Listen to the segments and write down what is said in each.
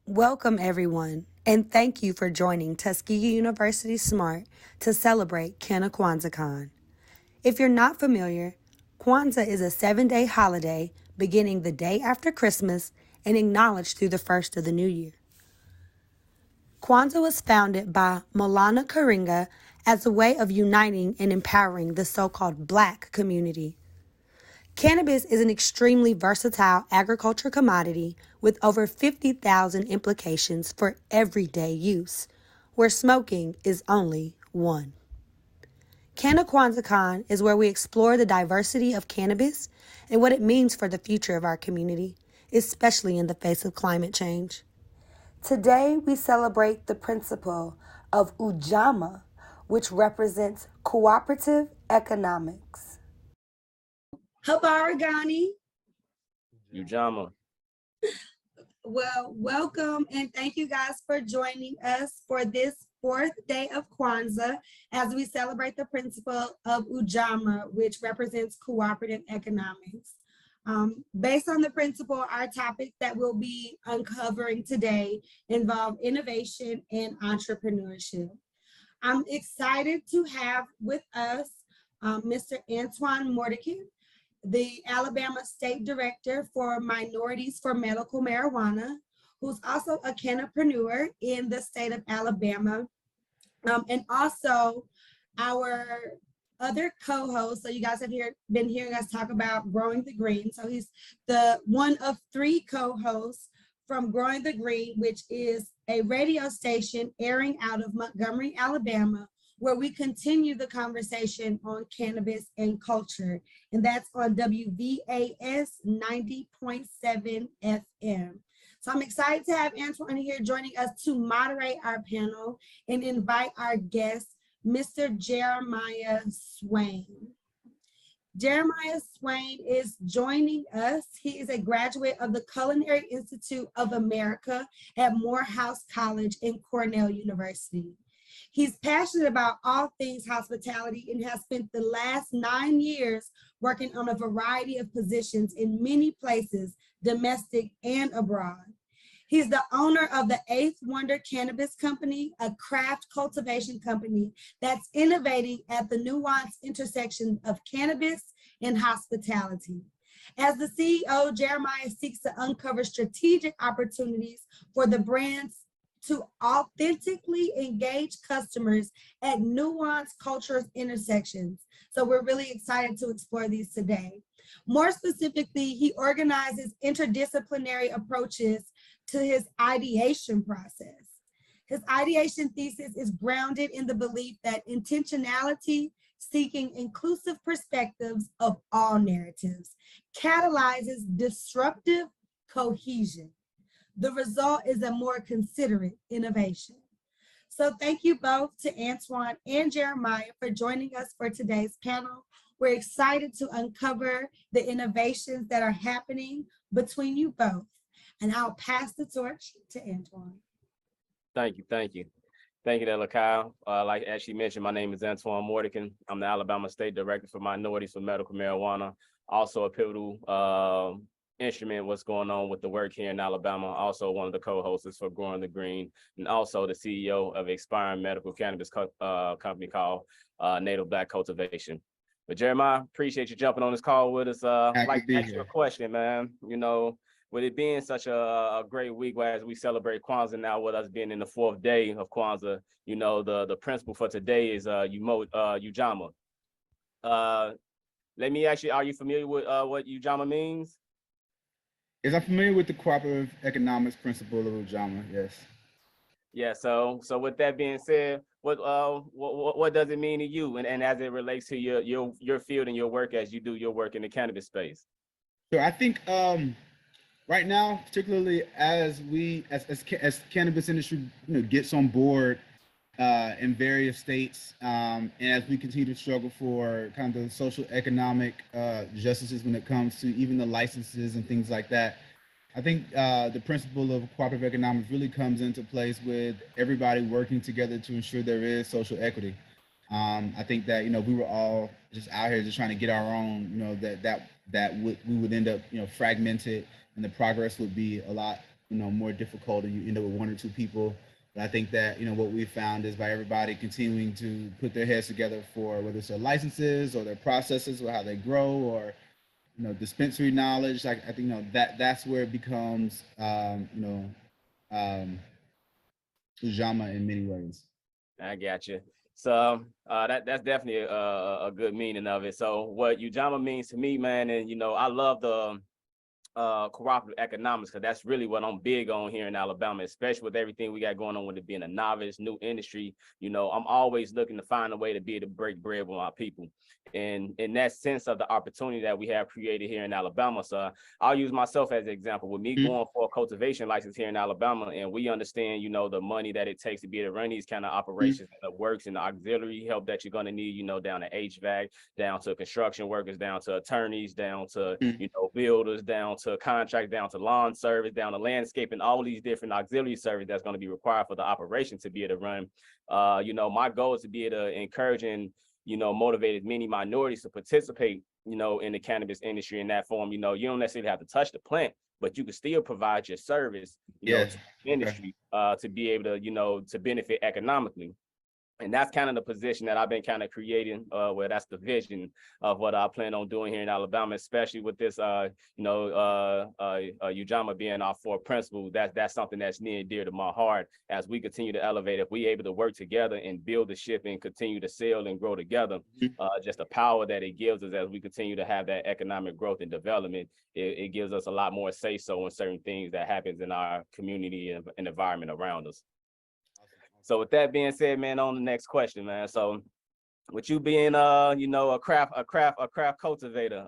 Welcome, everyone, and thank you for joining Tuskegee University Smart to celebrate Kwanzaa. If you're not familiar, Kwanzaa is a 7-day holiday beginning the day after Christmas and acknowledged through the first of the new year. Kwanzaa was founded by Maulana Karinga as a way of uniting and empowering the so-called Black community. Cannabis is an extremely versatile agriculture commodity with over 50,000 implications for everyday use, where smoking is only one. Kwanzaa is where we explore the diversity of cannabis and what it means for the future of our community, especially in the face of climate change. Today, we celebrate the principle of UJAMAA, which represents cooperative economics. Habaragani. UJAMAA. Well, welcome and thank you guys for joining us for this fourth day of Kwanzaa as we celebrate the principle of UJAMAA, which represents cooperative economics. Based on the principle, our topic that we'll be uncovering today involve innovation and entrepreneurship. I'm excited to have with us Mr. Antoine Mordican, the Alabama State Director for Minorities for Medical Marijuana, who's also a cannapreneur in the state of Alabama, and also our other co-host. So you guys have been hearing us talk about Growing the Green. So he's the one of three co-hosts from Growing the Green, which is a radio station airing out of Montgomery, Alabama, where we continue the conversation on cannabis and culture. And that's on WVAS 90.7 FM. So I'm excited to have Antoine here joining us to moderate our panel and invite our guest, Mr. Jeremiah Swain. Jeremiah Swain is joining us. He is a graduate of the Culinary Institute of America at Morehouse College and Cornell University. He's passionate about all things hospitality and has spent the last 9 years working on a variety of positions in many places, domestic and abroad. He's the owner of the Eighth Wonder Cannabis Company, a craft cultivation company that's innovating at the nuanced intersection of cannabis and hospitality. As the CEO, Jeremiah seeks to uncover strategic opportunities for the brands to authentically engage customers at nuanced cultural intersections. So we're really excited to explore these today. More specifically, he organizes interdisciplinary approaches to his ideation process. His ideation thesis is grounded in the belief that intentionality, seeking inclusive perspectives of all narratives, catalyzes disruptive cohesion. The result is a more considerate innovation. So thank you both to Antoine and Jeremiah for joining us for today's panel. We're excited to uncover the innovations that are happening between you both. And I'll pass the torch to Antoine. Thank you. Thank you, Della Kyle. Like as she mentioned, my name is Antoine Mordican. I'm the Alabama State Director for Minorities for Medical Marijuana. Also a pivotal instrument what's going on with the work here in Alabama. Also one of the co-hosts for Growing the Green, and also the CEO of Expiring Medical Cannabis company called Native Black Cultivation. But Jeremiah, appreciate you jumping on this call with us. Like to ask you a question, man. You know, with it being such a great week as we celebrate Kwanzaa now, with us being in the fourth day of Kwanzaa, you know, the principle for today is UJAMAA. Let me ask you, are you familiar with what UJAMAA means? Yes, I'm familiar with the cooperative economics principle of UJAMAA, yes. Yeah, so with that being said, what does it mean to you, and as it relates to your field and your work as you do your work in the cannabis space? So I think right now, particularly as we as cannabis industry, gets on board in various states, and as we continue to struggle for kind of the social economic justices when it comes to even the licenses and things like that, I think the principle of cooperative economics really comes into place with everybody working together to ensure there is social equity. I think that we were all just out here just trying to get our own, we would end up fragmented, and the progress would be a lot more difficult, and you end up with one or two people. But I think that, what we found is by everybody continuing to put their heads together for whether it's their licenses or their processes or how they grow or, dispensary knowledge, like I think, that's where it becomes, UJAMAA in many ways. I got you. So that's definitely a good meaning of it. So what UJAMAA means to me, man, and I love the cooperative economics, because that's really what I'm big on here in Alabama, especially with everything we got going on with it being a novice new industry. I'm always looking to find a way to be able to break bread with my people, and in that sense of the opportunity that we have created here in Alabama. So I'll use myself as an example with me going for a cultivation license here in Alabama, and we understand the money that it takes to be able to run these kind of operations, and the works and the auxiliary help that you're going to need, down to HVAC, down to construction workers, down to attorneys, down to builders, down to contract, down to lawn service, down to landscaping, all these different auxiliary service that's going to be required for the operation to be able to run. My goal is to be able to encourage and motivate as many minorities to participate in the cannabis industry in that form. You don't necessarily have to touch the plant, but you can still provide your service to the industry to be able to to benefit economically. And that's kind of the position that I've been kind of creating, where that's the vision of what I plan on doing here in Alabama, especially with this, UJAMAA being our fourth principle. That's something that's near and dear to my heart as we continue to elevate. If we able to work together and build the ship and continue to sail and grow together, just the power that it gives us as we continue to have that economic growth and development, it gives us a lot more say-so in certain things that happens in our community and environment around us. So with that being said, man, on the next question, man. So with you being a craft cultivator,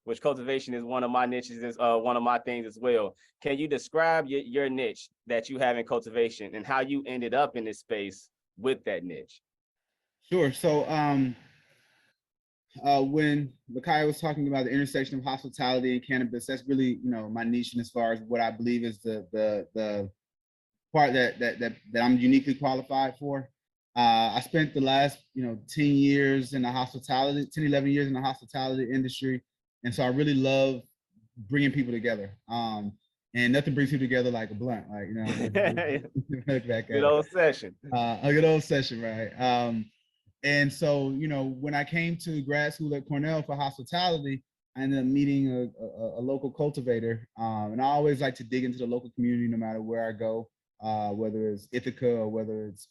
which cultivation is one of my niches, is one of my things as well. Can you describe your niche that you have in cultivation and how you ended up in this space with that niche? Sure. So when Lakai was talking about the intersection of hospitality and cannabis, that's really, my niche, and as far as what I believe is the part that I'm uniquely qualified for. I spent the last 10 years in the hospitality, 10, 11 years in the hospitality industry. And so I really love bringing people together. And nothing brings people together like a blunt, like, good old session. A good old session, right? And so, when I came to grad school at Cornell for hospitality, I ended up meeting a local cultivator. And I always like to dig into the local community no matter where I go. Whether it's Ithaca or whether it's,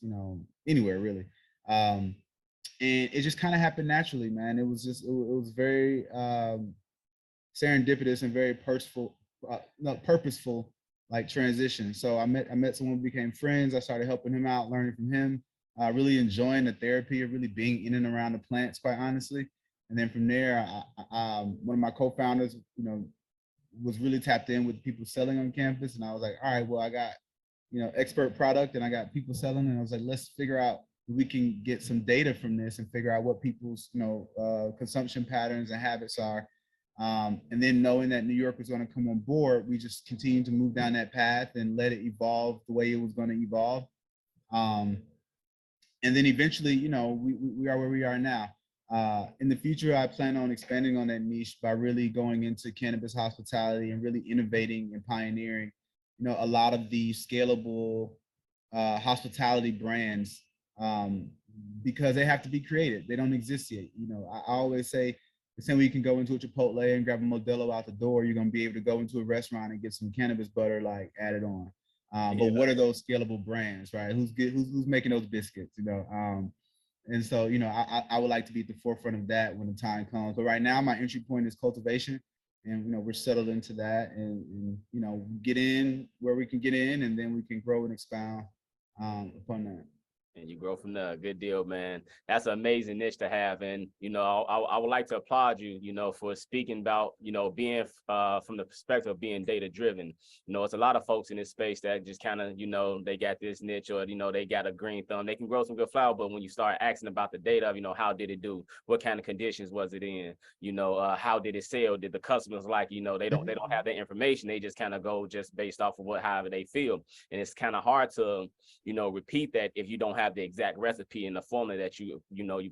anywhere really. And it just kind of happened naturally, man. It was very serendipitous and very purposeful like transition. So I met someone, we became friends. I started helping him out, learning from him, really enjoying the therapy of really being in and around the plants, quite honestly. And then from there, one of my co-founders, was really tapped in with people selling on campus. And I was like, all right, well, I got expert product and I got people selling, and I was like, let's figure out if we can get some data from this and figure out what people's consumption patterns and habits are. And then knowing that New York was going to come on board, we just continued to move down that path and let it evolve the way it was going to evolve. And then eventually, we are where we are now. In the future, I plan on expanding on that niche by really going into cannabis hospitality and really innovating and pioneering a lot of the scalable hospitality brands, because they have to be created. They don't exist yet. I always say the same way you can go into a Chipotle and grab a Modelo out the door, you're going to be able to go into a restaurant and get some cannabis butter like added on. But what are those scalable brands, right? Who's making those biscuits, And so, I would like to be at the forefront of that when the time comes. But right now, my entry point is cultivation. And, we're settled into that and get in where we can get in, and then we can grow and expound upon that. And you grow from there. Good deal, man. That's an amazing niche to have. And, I would like to applaud you, for speaking about, being from the perspective of being data driven. It's a lot of folks in this space that just kind of, they got this niche or, they got a green thumb. They can grow some good flower, but when you start asking about the data of, how did it do? What kind of conditions was it in? How did it sell? Did the customers like, they don't have that information. They just kind of go just based off of however they feel. And it's kind of hard to, repeat that if you don't have have the exact recipe and the formula that you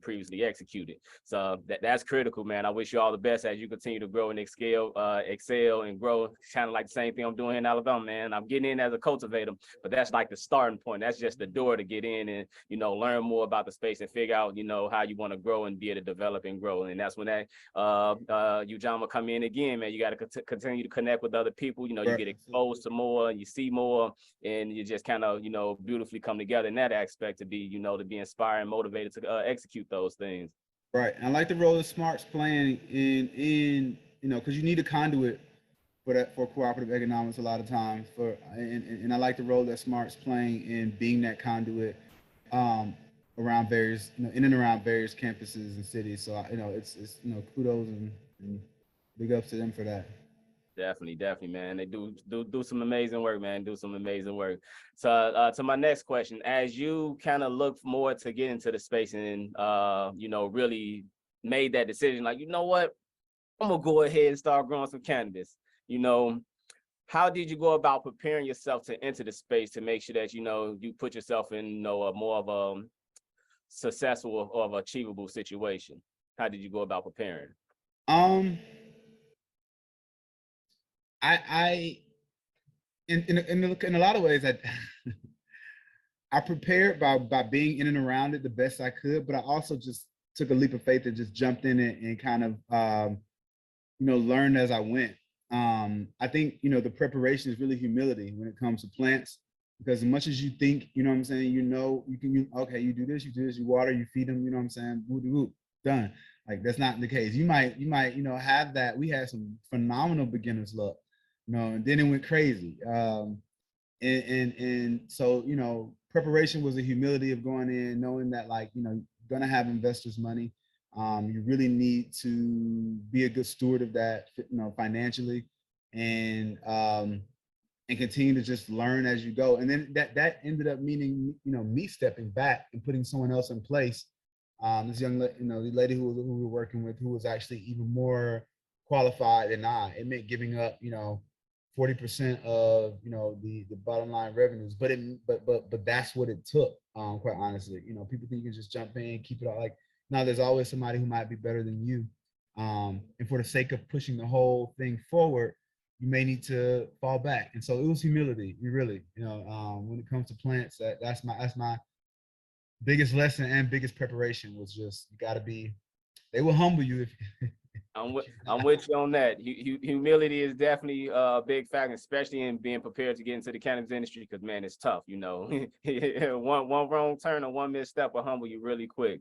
previously executed. So that's critical, man. I wish you all the best as you continue to grow and excel and grow. Kind of like the same thing I'm doing here in Alabama, man. I'm getting in as a cultivator, but that's like the starting point. That's just the door to get in and, learn more about the space and figure out, how you want to grow and be able to develop and grow. And that's when that UJAMAA come in again, man. You got to continue to connect with other people. You get exposed to more, you see more, and you just kind of, beautifully come together in that aspect to be, to be inspired and motivated to execute those things. Right. And I like the role that Smart's playing in because you need a conduit for cooperative economics a lot of times and I like the role that Smart's playing in being that conduit around various, in and around various campuses and cities. So, it's kudos and big ups to them for that. Definitely, man. They do some amazing work, man. Do some amazing work. So to my next question, as you kind of look more to get into the space and really made that decision, like, you know what, I'm gonna go ahead and start growing some cannabis. How did you go about preparing yourself to enter the space to make sure that you put yourself in a more of a successful or of achievable situation? How did you go about preparing? I in a lot of ways, I prepared by being in and around it the best I could, but I also just took a leap of faith and just jumped in it and kind of learned as I went. I think the preparation is really humility when it comes to plants, because as much as you think, you know what I'm saying, you do this, you water, you feed them, you know what I'm saying, whoop, done. Like, that's not the case. You might have that. We had some phenomenal beginner's luck, and then it went crazy. And so, preparation was a humility of going in, knowing that, like, you're gonna have investors' money. You really need to be a good steward of that, financially, and continue to just learn as you go. And then that ended up meaning, me stepping back and putting someone else in place. This young, the lady who we were working with, who was actually even more qualified than I. It meant giving up, 40% of, the bottom line revenues, but that's what it took. Quite honestly, people think you can just jump in, keep it all. Like, now there's always somebody who might be better than you. And for the sake of pushing the whole thing forward, you may need to fall back. And so it was humility. You really, when it comes to plants, that's my biggest lesson and biggest preparation was just, you got to be, they will humble you if I'm with you on that. Humility is definitely a big factor, especially in being prepared to get into the cannabis industry, because, man, it's tough, one wrong turn or one misstep will humble you really quick.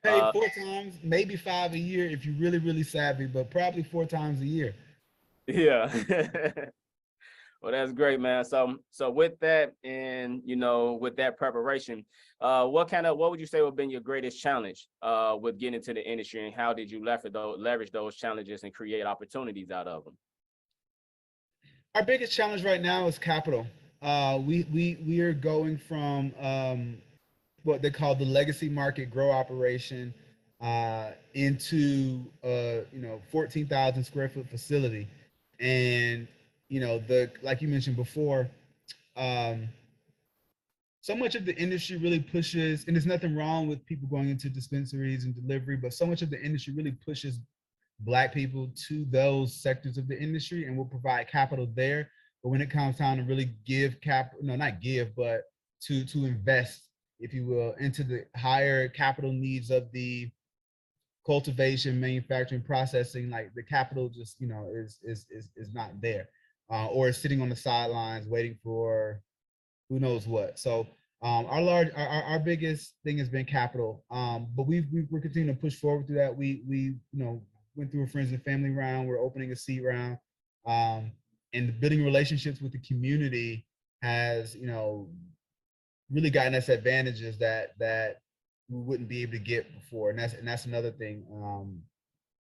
Hey, 4 times, maybe 5 a year if you're really, really savvy, but probably 4 times a year. Yeah. Well, that's great, man. So with that, and with that preparation, what would you say would have been your greatest challenge with getting into the industry, and how did you leverage those challenges and create opportunities out of them? Our biggest challenge right now is capital. We are going from what they call the legacy market grow operation into 14,000 square foot facility, and like you mentioned before, so much of the industry really pushes, and there's nothing wrong with people going into dispensaries and delivery, but so much of the industry really pushes Black people to those sectors of the industry and will provide capital there. But when it comes time to really give not give, but to invest, if you will, into the higher capital needs of the cultivation, manufacturing, processing, like, the capital just is not there, or is sitting on the sidelines waiting for who knows what. So our biggest thing has been capital, but we're continuing to push forward through that. We went through a friends and family round. We're opening a seed round, and building relationships with the community has really gotten us advantages that we wouldn't be able to get before. And that's another thing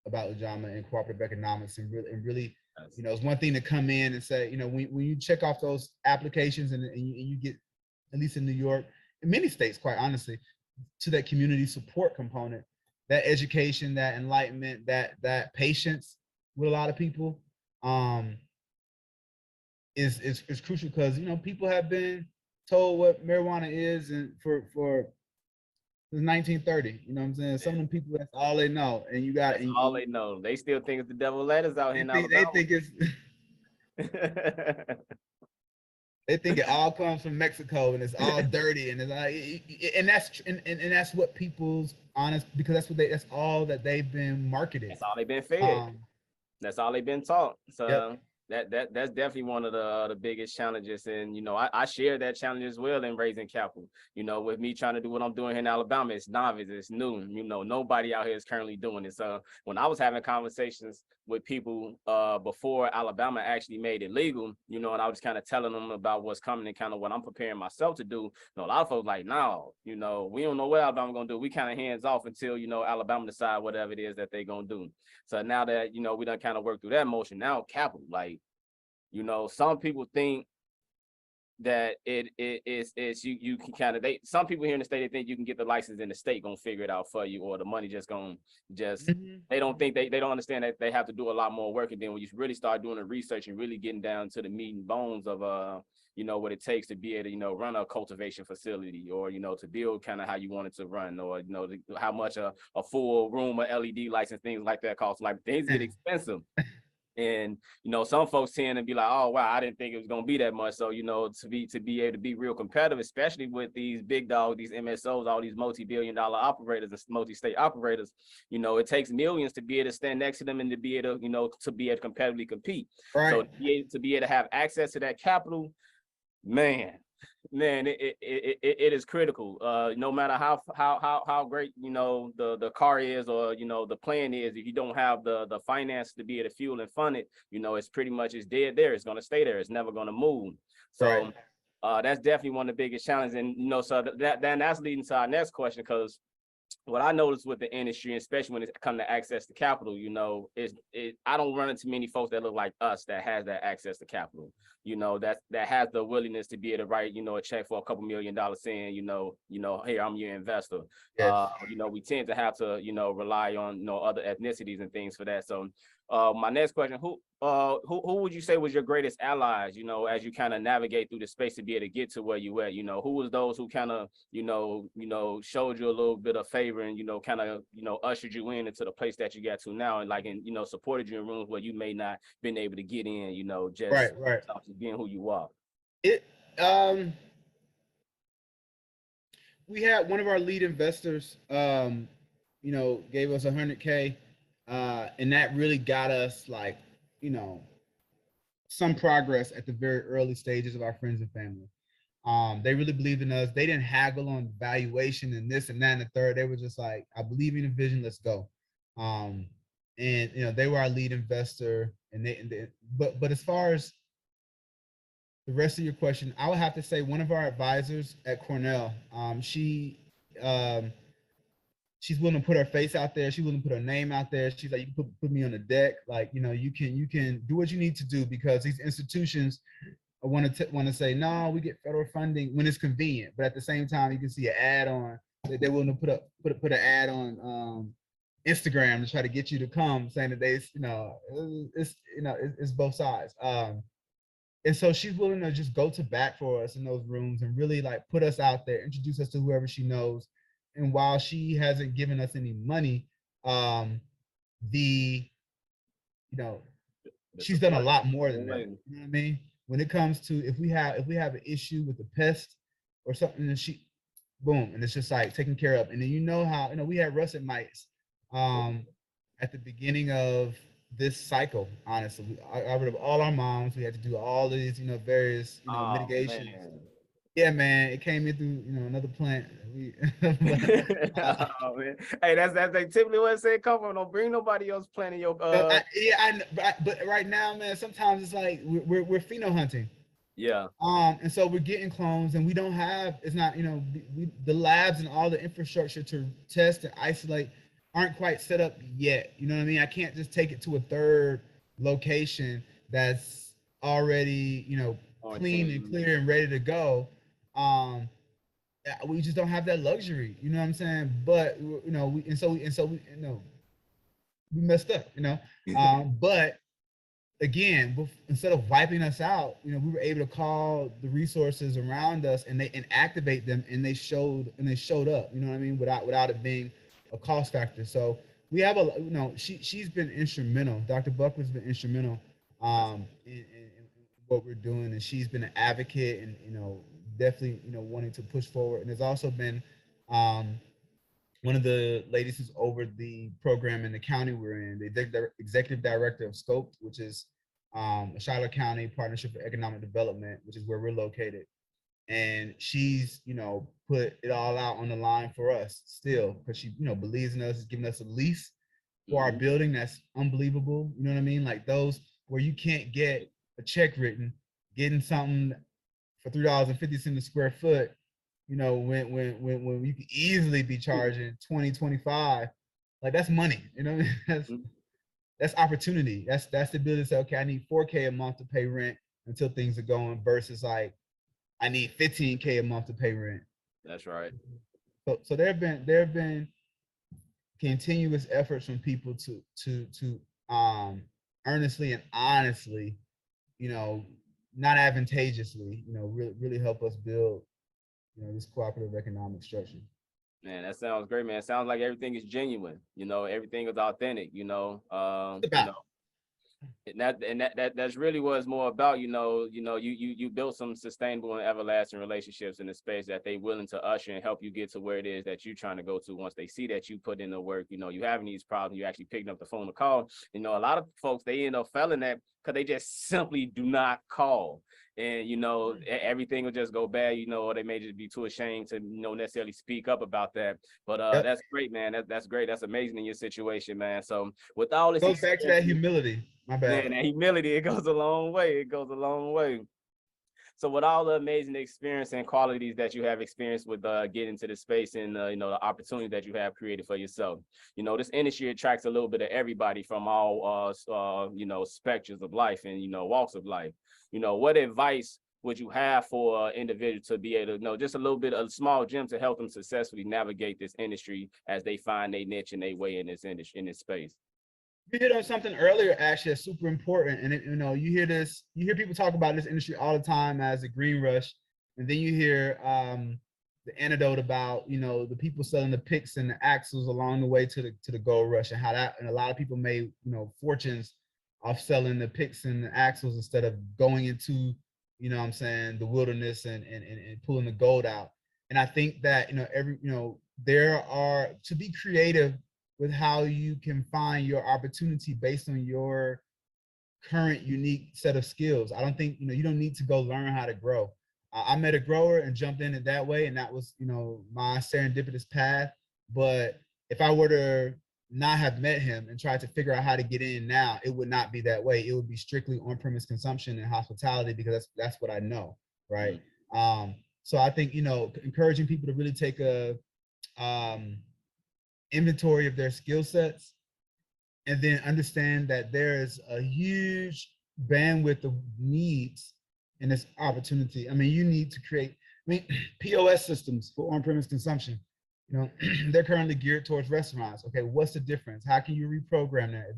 about UJAMAA and cooperative economics, and really, it's one thing to come in and say, when you check off those applications and you get, at least in New York, in many states, quite honestly, to that community support component, that education, that enlightenment, that patience with a lot of people, is crucial, because people have been told what marijuana is, and for since 1930. You know what I'm saying? Some of them people, that's all they know. And you got, That's all they know. They still think it's the devil letters out here in they Alabama. think it's, they think it all comes from Mexico and it's all dirty and it's like, and that's what people's honest, because that's all that they've been marketed. That's all they've been fed. That's all they've been taught. Yep. So that's definitely one of the biggest challenges. And I share that challenge as well in raising capital. With me trying to do what I'm doing here in Alabama, it's novice, it's new. Nobody out here is currently doing it. So when I was having conversations with people before Alabama actually made it legal, and I was kind of telling them about what's coming and kind of what I'm preparing myself to do. A lot of folks like, no, we don't know what Alabama gonna do. We kind of hands off until Alabama decide whatever it is that they're gonna do. So now that we done kind of worked through that motion, now capital, like, some people think that you can kind of, some people here in the state, they think you can get the license in the state, gonna figure it out for you, or the money just they don't think they don't understand that they have to do a lot more work. And then when you really start doing the research and really getting down to the meat and bones of what it takes to be able to run a cultivation facility, or to build kind of how you want it to run, or how much a full room, a LED license, things like that cost. Like, things get expensive. And some folks tend to be like, oh wow, I didn't think it was gonna be that much. So to be able to be real competitive, especially with these big dogs, these MSOs, all these multi-billion-dollar operators and multi-state operators, it takes millions to be able to stand next to them and to be able to to be able to competitively compete. Right. So to be able to have access to that capital, man, it is critical. No matter how great the car is, or the plan is, if you don't have the finance to be able to fuel and fund it, it's pretty much, it's dead there. It's going to stay there. It's never going to move. So that's definitely one of the biggest challenges. And so that's leading to our next question, because what I noticed with the industry, especially when it comes to access to capital, I don't run into many folks that look like us that has that access to capital, that has the willingness to be able to write, a check for a couple $1 million saying, here, I'm your investor. Yes. We tend to have to, rely on, other ethnicities and things for that. So my next question, who would you say was your greatest allies, as you kind of navigate through the space to be able to get to where you at? Who was those who kind of, showed you a little bit of favor and, kind of, ushered you into the place that you got to now, and supported you in rooms where you may not been able to get in, just being who you are? We had one of our lead investors, gave us $100K. And that really got us, like, some progress at the very early stages of our friends and family. They really believed in us. They didn't haggle on valuation and this and that and the third. They were just like, I believe in the vision, let's go. And they were our lead investor. But as far as the rest of your question, I would have to say one of our advisors at Cornell, she's willing to put her face out there. She's willing to put her name out there. She's like, you can put me on the deck. Like, you can do what you need to do, because these institutions want to say, no, we get federal funding when it's convenient. But at the same time, you can see an ad on, they're willing to put an ad on Instagram to try to get you to come, saying that it's both sides. And so she's willing to just go to bat for us in those rooms and really, like, put us out there, introduce us to whoever she knows. And while she hasn't given us any money, she's done a lot more than that. You know what I mean? When it comes to, if we have an issue with a pest or something, and she, boom, and it's just like taken care of. And then how we had russet mites at the beginning of this cycle. Honestly, I got rid of all our moms. We had to do all of these various mitigations. Man. Yeah, man, it came in through another plant. Oh, man. Hey, that's like typically what I say. Come on, don't bring nobody else planting your. But right now, man, sometimes it's like we're pheno hunting. Yeah. And so we're getting clones, and we don't have. It's not the labs and all the infrastructure to test and isolate aren't quite set up yet. You know what I mean? I can't just take it to a third location that's already clean and clear and ready to go. We just don't have that luxury, you know what I'm saying? But we messed up, but again, instead of wiping us out, we were able to call the resources around us and activate them, and they showed up. You know what I mean? Without it being a cost factor. So we have she's been instrumental. Dr. Buckler's been instrumental in what we're doing, and she's been an advocate, and definitely wanting to push forward. And there's also been um, one of the ladies who's over the program in the county we're in, the executive director of Scope, which is a Shiloh County Partnership for Economic Development, which is where we're located. And she's, put it all out on the line for us still, because she, believes in us, is giving us a lease for our building that's unbelievable. You know what I mean? Like those where you can't get a check written, getting something for $3.50 a square foot, when you could easily be charging 20, 25, like that's money, that's opportunity. That's the ability to say, okay, I need $4K a month to pay rent until things are going, versus like I need $15K a month to pay rent. That's right. So there have been continuous efforts from people to earnestly and honestly, not advantageously, really help us build this cooperative economic structure. Man, that sounds great, man. It sounds like everything is genuine. Everything is authentic. And that's really what it's more about. You built some sustainable and everlasting relationships in the space that they willing to usher and help you get to where it is that you're trying to go to. Once they see that you put in the work, you having these problems, you actually picking up the phone to call. A lot of folks, they end up failing that because they just simply do not call. And everything will just go bad, or they may just be too ashamed to necessarily speak up about that. But Yep. That's great, man. That's great. That's amazing in your situation, man. So with all this, it goes back to that humility. My bad. Yeah, that humility, it goes a long way. It goes a long way. So with all the amazing experience and qualities that you have experienced with getting to the space and the opportunity that you have created for yourself, this industry attracts a little bit of everybody from all spectrums of life and walks of life. What advice would you have for an individual to be able to know just a little bit of a small gem to help them successfully navigate this industry as they find their niche and their way in this industry, in this space? You hit on something earlier, actually, that's super important. And you hear people talk about this industry all the time as a green rush, and then you hear the anecdote about the people selling the picks and the axles along the way to the gold rush, and how that, and a lot of people made fortunes off selling the picks and the axles instead of going into the wilderness and pulling the gold out. And I think that there are, to be creative with how you can find your opportunity based on your current unique set of skills. I don't think, you don't need to go learn how to grow. I met a grower and jumped in it that way, and that was, my serendipitous path. But if I were to not have met him and tried to figure out how to get in now, it would not be that way. It would be strictly on-premise consumption and hospitality, because that's what I know, right? So I think, encouraging people to really take a inventory of their skill sets, and then understand that there is a huge bandwidth of needs in this opportunity. I mean, you need to create, POS systems for on-premise consumption. They're currently geared towards restaurants. Okay, what's the difference? How can you reprogram that?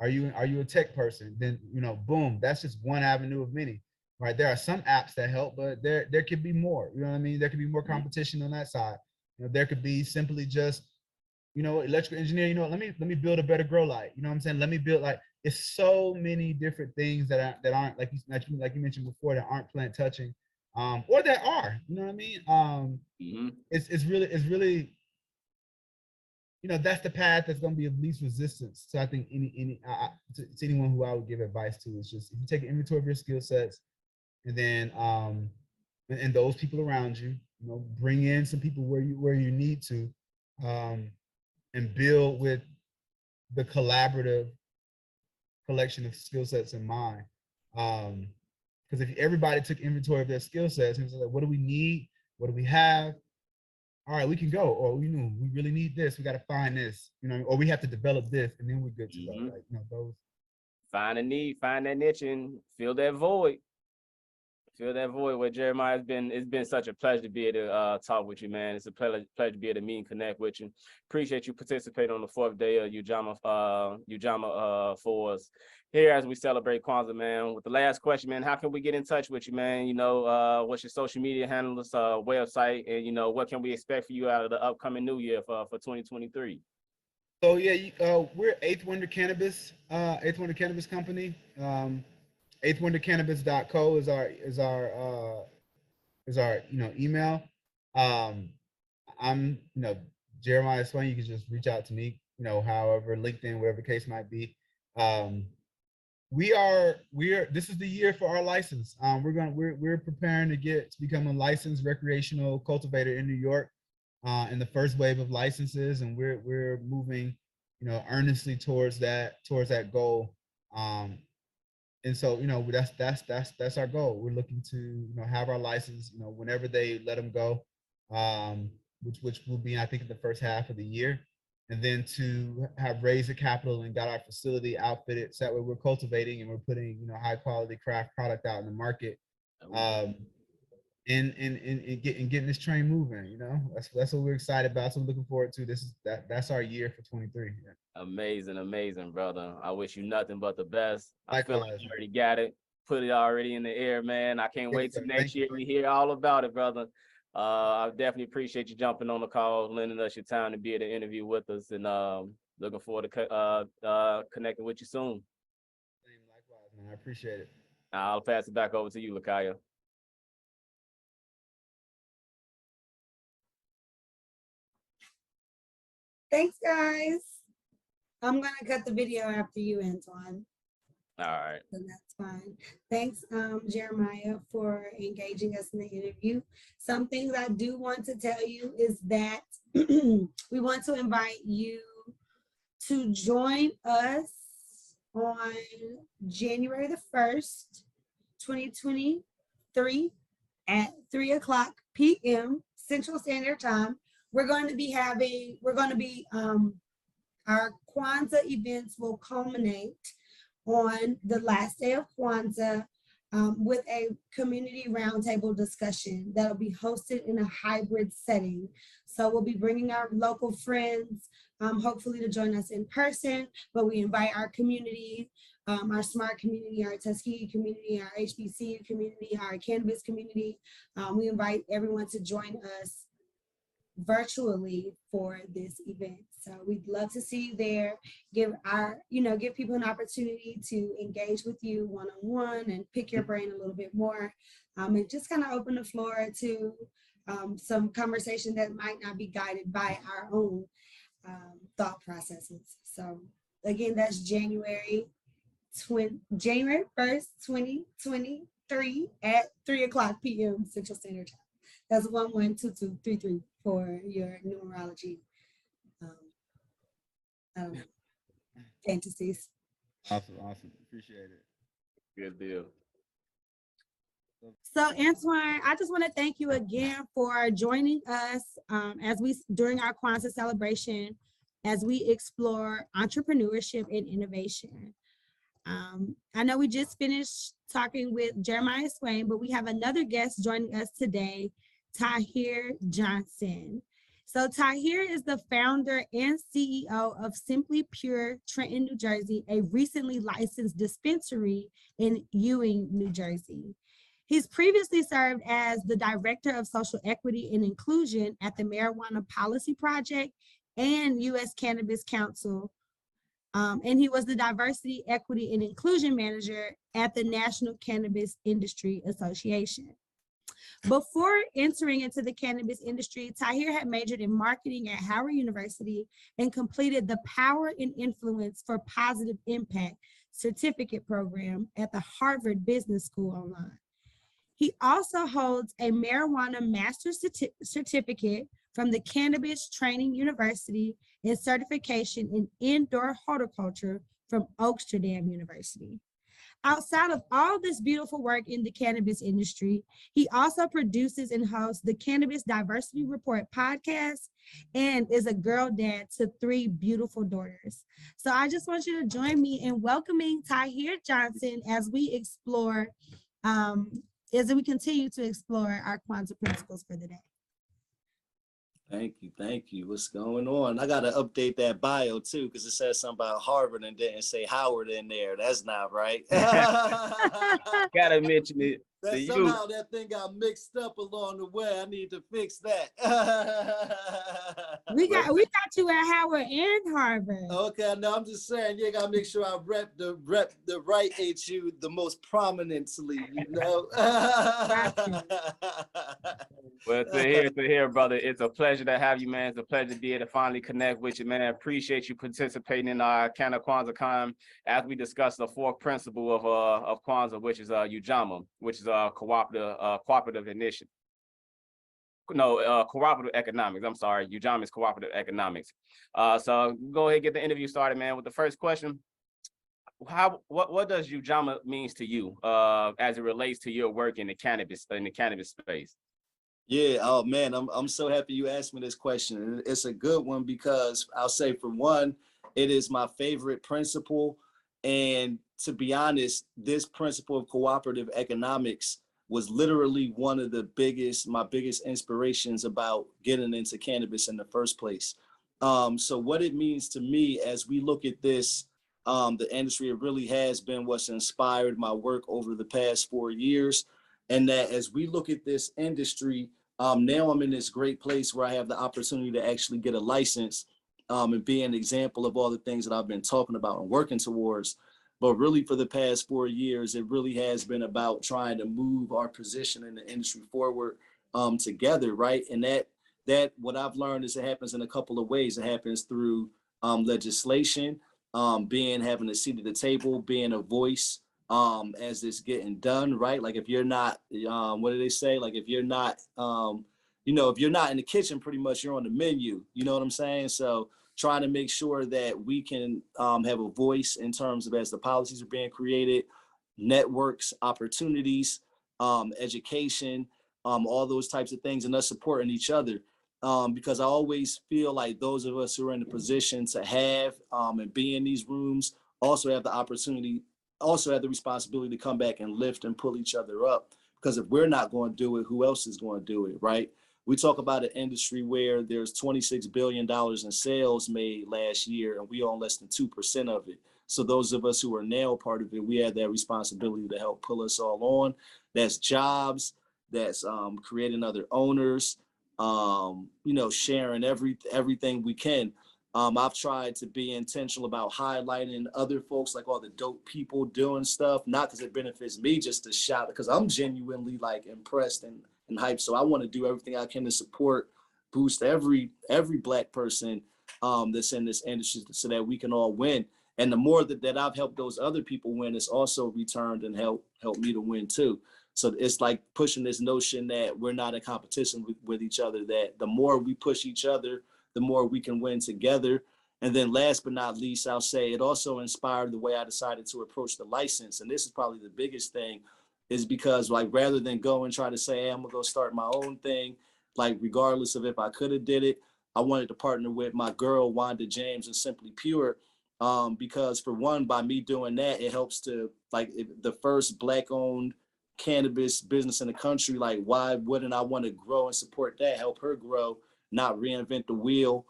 Are you a tech person? Then, boom, that's just one avenue of many, right? There are some apps that help, but there could be more. You know what I mean? There could be more competition on that side. There could be simply just, electrical engineer, let me build a better grow light. You know what I'm saying? Let me build, like, it's so many different things that aren't like you mentioned before, that aren't plant touching, or that are, you know what I mean? It's really, that's the path that's going to be of least resistance. So I think to anyone who I would give advice to is just, if you take an inventory of your skill sets, and then and those people around you, bring in some people where you need to, and build with the collaborative collection of skill sets in mind. Because if everybody took inventory of their skill sets and said, like, what do we need? What do we have? All right, we can go. Or, we really need this. We got to find this, or we have to develop this, and then we're good to go. Like, those. Find a need, find that niche, and fill that void. Fill that void with Jeremiah. It's been such a pleasure to be able to talk with you, man. It's a pleasure to be able to meet and connect with you. Appreciate you participating on the 4th day of UJAMAA for us here as we celebrate Kwanzaa, man. With the last question, man, how can we get in touch with you, man? You know, what's your social media handles, website, and you know, what can we expect for you out of the upcoming new year for 2023? So yeah, we're Eighth Wonder Cannabis, Eighth Wonder Cannabis Company. eighthwondercannabis.co is our email. I'm Jeremiah Swain. You can just reach out to me, however, LinkedIn, whatever the case might be. This is the year for our license. We're preparing to become a licensed recreational cultivator in New York, in the first wave of licenses, and we're moving earnestly towards that goal. And so that's our goal. We're looking to have our license whenever they let them go, which will be, I think, in the first half of the year, and then to have raised the capital and got our facility outfitted so that way we're cultivating and we're putting high quality craft product out in the market, and getting this train moving. That's what we're excited about. So we're looking forward to. That's our year for 23. Yeah. Amazing, brother. I wish you nothing but the best. I feel Likewise. like you already got it. Put it already in the air, man. I can't wait till next year we hear all about it, brother. I definitely appreciate you jumping on the call, lending us your time to be able to interview with us, and looking forward to connecting with you soon. Likewise, man. I appreciate it. I'll pass it back over to you, Lakaya. Thanks, guys. I'm going to cut the video after you, Antoine. All right. So that's fine. Thanks, Jeremiah, for engaging us in the interview. Some things I do want to tell you is that we want to invite you to join us on January the 1st, 2023 at 3:00 p.m. Central Standard Time. We're going to be our Kwanzaa events will culminate on the last day of Kwanzaa with a community roundtable discussion that'll be hosted in a hybrid setting. So we'll be bringing our local friends, hopefully to join us in person, but we invite our community, our SMART community, our Tuskegee community, our HBCU community, our Cannabis community. We invite everyone to join us virtually for this event. So we'd love to see you there. Give people an opportunity to engage with you one-on-one and pick your brain a little bit more, and just kind of open the floor to some conversation that might not be guided by our own thought processes. So again, that's January 1st, 2023 at 3:00 p.m. Central Standard Time. That's 112233 for your numerology fantasies. Awesome. Appreciate it. Good deal. So Antoine, I just want to thank you again for joining us during our Kwanzaa celebration as we explore entrepreneurship and innovation. I know we just finished talking with Jeremiah Swain, but we have another guest joining us today, Tahir Johnson. So Tahir is the founder and CEO of Simply Pure Trenton, New Jersey, a recently licensed dispensary in Ewing, New Jersey. He's previously served as the Director of Social Equity and Inclusion at the Marijuana Policy Project and U.S. Cannabis Council. And he was the Diversity, Equity, and Inclusion Manager at the National Cannabis Industry Association. Before entering into the cannabis industry, Tahir had majored in marketing at Howard University and completed the Power and Influence for Positive Impact certificate program at the Harvard Business School online. He also holds a marijuana master's certificate from the Cannabis Training University and certification in indoor horticulture from Oaksterdam University. Outside of all this beautiful work in the cannabis industry, he also produces and hosts the Cannabis Diversity Report podcast and is a girl dad to 3 beautiful daughters. So I just want you to join me in welcoming Tahir Johnson as we explore as we continue to explore our Kwanzaa principles for the day. Thank you, thank you. What's going on? I gotta update that bio too, because it says something about Harvard and didn't say Howard in there. That's not right. Gotta mention it. That The somehow that thing got mixed up along the way. I need to fix that. We got you at Howard and Harvard. Okay, no, I'm just saying you gotta make sure I rep the right HU the most prominently, you know. Well, to hear, brother. It's a pleasure to have you, man. It's a pleasure to be able to finally connect with you, man. I appreciate you participating in our Canada Kwanzaa Con as we discuss the fourth principle of Kwanzaa, which is UJAMAA, which is a cooperative initiative. No, cooperative economics. I'm sorry, UJAMAA is cooperative economics. So go ahead and get the interview started, man. With the first question, what does UJAMAA means to you as it relates to your work in the cannabis space? Yeah, oh man, I'm so happy you asked me this question. It's a good one because I'll say for one, it is my favorite principle. And to be honest, this principle of cooperative economics was literally one of my biggest inspirations about getting into cannabis in the first place. So what it means to me as we look at this, the industry, it really has been what's inspired my work over the past 4 years. And that as we look at this industry, now I'm in this great place where I have the opportunity to actually get a license and be an example of all the things that I've been talking about and working towards. But really for the past 4 years, it really has been about trying to move our position in the industry forward together, right? And that what I've learned is it happens in a couple of ways. It happens through legislation, having a seat at the table, being a voice as it's getting done, right? Like if you're not, what do they say? Like if you're not, if you're not in the kitchen, pretty much you're on the menu, you know what I'm saying? So trying to make sure that we can have a voice in terms of as the policies are being created, networks, opportunities, education, all those types of things, and us supporting each other. Because I always feel like those of us who are in the position to have and be in these rooms also have the opportunity, also have the responsibility to come back and lift and pull each other up. Because if we're not going to do it, who else is going to do it, right? We talk about an industry where there's $26 billion in sales made last year, and we own less than 2% of it. So those of us who are now part of it, we have that responsibility to help pull us all on. That's jobs, that's creating other owners, sharing everything we can. I've tried to be intentional about highlighting other folks, like all the dope people doing stuff, not because it benefits me, just to shout, because I'm genuinely like impressed and hyped. So I want to do everything I can to support, boost every Black person that's in this industry so that we can all win. And the more that I've helped those other people win, it's also returned and helped me to win too. So it's like pushing this notion that we're not in competition with each other, that the more we push each other, the more we can win together. And then last but not least, I'll say it also inspired the way I decided to approach the license. And this is probably the biggest thing, is because like rather than go and try to say, hey, I'm gonna go start my own thing, like regardless of if I could have did it, I wanted to partner with my girl, Wanda James, and Simply Pure. Because for one, by me doing that, it helps to the first Black owned cannabis business in the country. Like, why wouldn't I want to grow and support that, help her grow, not reinvent the wheel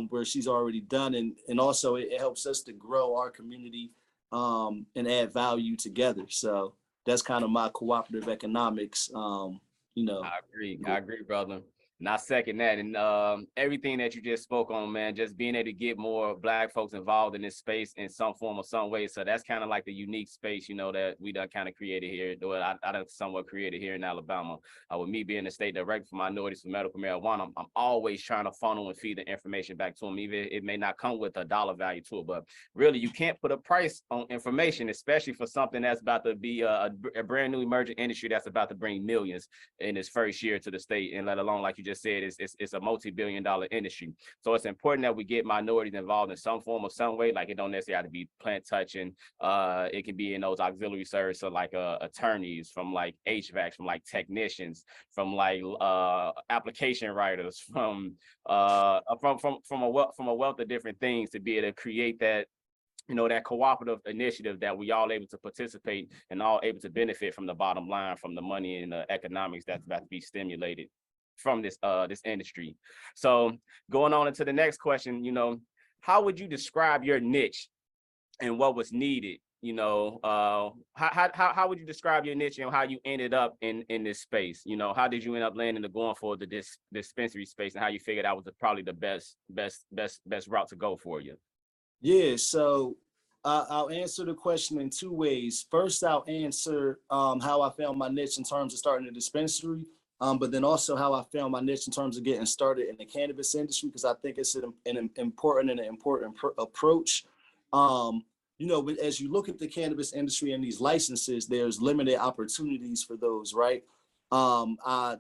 where she's already done. And also it helps us to grow our community and add value together. So that's kind of my cooperative economics. I agree, brother. And I second that. And everything that you just spoke on, man, just being able to get more Black folks involved in this space in some form or some way. So that's kind of like the unique space, that we done kind of created here, or I done somewhat created here in Alabama. With me being the state director for minorities for medical marijuana, I'm always trying to funnel and feed the information back to them. Even it may not come with a dollar value to it, but really you can't put a price on information, especially for something that's about to be a brand new emerging industry that's about to bring millions in its first year to the state, and let alone, like you just said, it's a multi-billion-dollar industry. So it's important that we get minorities involved in some form or some way. Like it don't necessarily have to be plant touching. It can be in those auxiliary services, so like attorneys, from like HVACs, from like technicians, from like application writers, from a wealth of different things, to be able to create that you know, that cooperative initiative that we all able to participate and all able to benefit from the bottom line, from the money and the economics that's about to be stimulated from this industry. So going on into the next question, you know, how would you describe your niche and what was needed? You know, how would you describe your niche and how you ended up in this space? You know, how did you end up landing to going for the dispensary space, and how you figured that was probably the best route to go for you? Yeah, so I'll answer the question in two ways. First, I'll answer how I found my niche in terms of starting a dispensary, but then also how I found my niche in terms of getting started in the cannabis industry, because I think it's an important approach. You know, as you look at the cannabis industry and these licenses, there's limited opportunities for those, right? I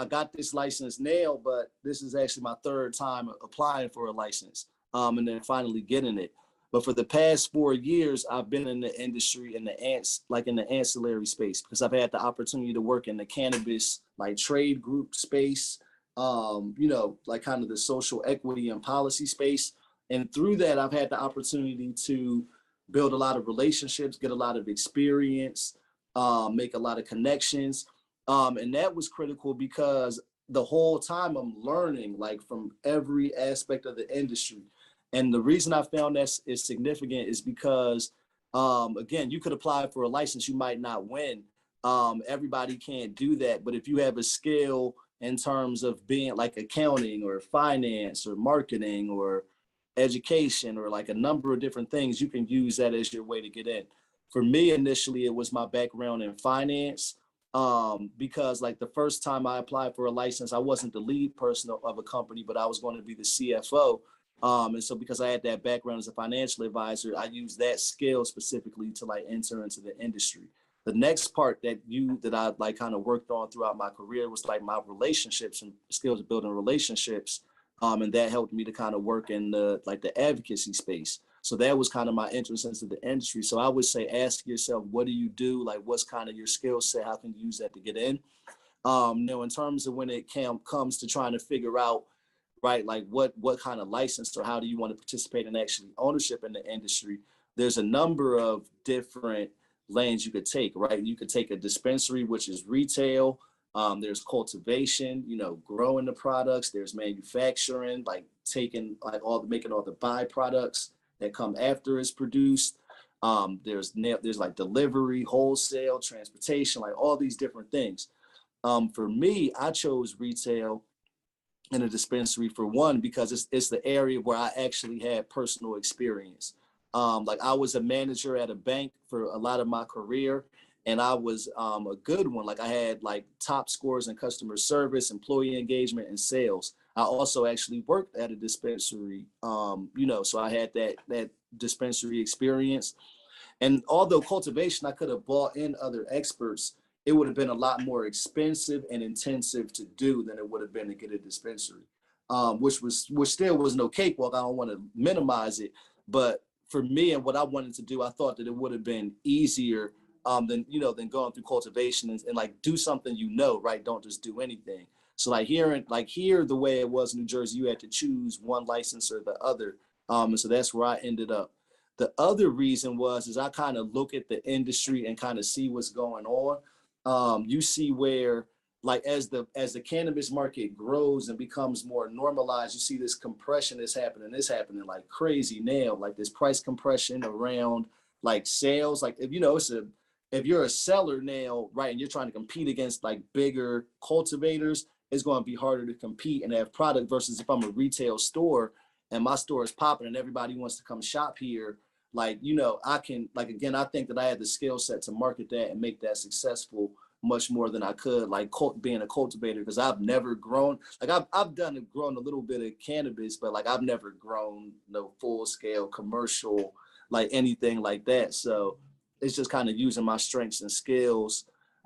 got this license now, but this is actually my third time applying for a license, and then finally getting it. But for the past 4 years, I've been in the industry in the ancillary space, because I've had the opportunity to work in the cannabis like trade group space, like kind of the social equity and policy space. And through that, I've had the opportunity to build a lot of relationships, get a lot of experience, make a lot of connections. And that was critical because the whole time I'm learning like from every aspect of the industry. And the reason I found that is significant is because, again, you could apply for a license, you might not win. Everybody can't do that. But if you have a skill in terms of being like accounting or finance or marketing or education or like a number of different things, you can use that as your way to get in. For me, initially, it was my background in finance, because like the first time I applied for a license, I wasn't the lead person of a company, but I was going to be the CFO. And so because I had that background as a financial advisor, I used that skill specifically to like enter into the industry. The next part that I like kind of worked on throughout my career was like my relationships and skills of building relationships. And that helped me to kind of work in the advocacy space. So that was kind of my entrance into the industry. So I would say, ask yourself, what do you do? Like, what's kind of your skill set? How can you use that to get in? In terms of when it comes to trying to figure out, right, like what kind of license or how do you want to participate in actually ownership in the industry? There's a number of different lanes you could take, right? You could take a dispensary, which is retail. There's cultivation, growing the products. There's manufacturing, like making all the byproducts that come after it's produced. There's like delivery, wholesale, transportation, like all these different things. For me, I chose retail in a dispensary for one, because it's the area where I actually had personal experience. Like I was a manager at a bank for a lot of my career, and I was a good one. Like I had like top scores in customer service, employee engagement, and sales. I also actually worked at a dispensary, so I had that dispensary experience. And although cultivation, I could have brought in other experts, it would have been a lot more expensive and intensive to do than it would have been to get a dispensary, which still was no cakewalk. I don't want to minimize it, but for me and what I wanted to do, I thought that it would have been easier than going through cultivation and like do something, right? Don't just do anything. So like here, the way it was in New Jersey, you had to choose one license or the other. And so that's where I ended up. The other reason is I kind of look at the industry and kind of see what's going on. You see where like as the cannabis market grows and becomes more normalized, you see this compression is happening. It's happening like crazy now, like this price compression around like sales. Like if you're a seller now, right, and you're trying to compete against like bigger cultivators, it's going to be harder to compete and have product versus if I'm a retail store and my store is popping and everybody wants to come shop here. Like, I can, like, again, I think that I had the skill set to market that and make that successful much more than I could, like being a cultivator, because I've never grown, like I've grown a little bit of cannabis, but like I've never grown no full scale commercial, like anything like that. So it's just kind of using my strengths and skills,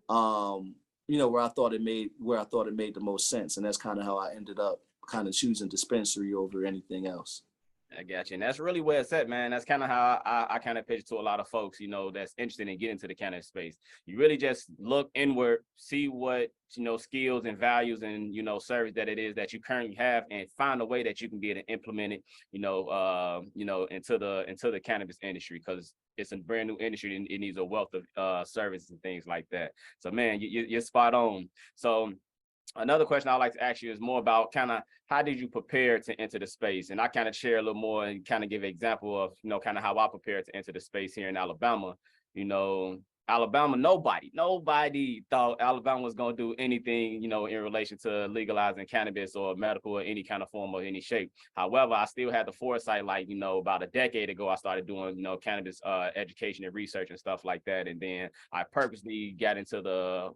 where I thought it made the most sense. And that's kind of how I ended up kind of choosing dispensary over anything else. I got you. And that's really where it's at, man. That's kind of how I kind of pitch to a lot of folks, that's interested in getting into the cannabis space. You really just look inward, see what, skills and values and, service that it is that you currently have, and find a way that you can be able to implement it, into the cannabis industry, because it's a brand new industry and it needs a wealth of services and things like that. So, man, you're spot on. So, another question I'd like to ask you is more about kind of how did you prepare to enter the space? And I kind of share a little more and kind of give an example of, kind of how I prepared to enter the space here in Alabama. Alabama, nobody thought Alabama was going to do anything, in relation to legalizing cannabis or medical or any kind of form or any shape. However, I still had the foresight, about a decade ago, I started doing, cannabis education and research and stuff like that. And then I purposely got into the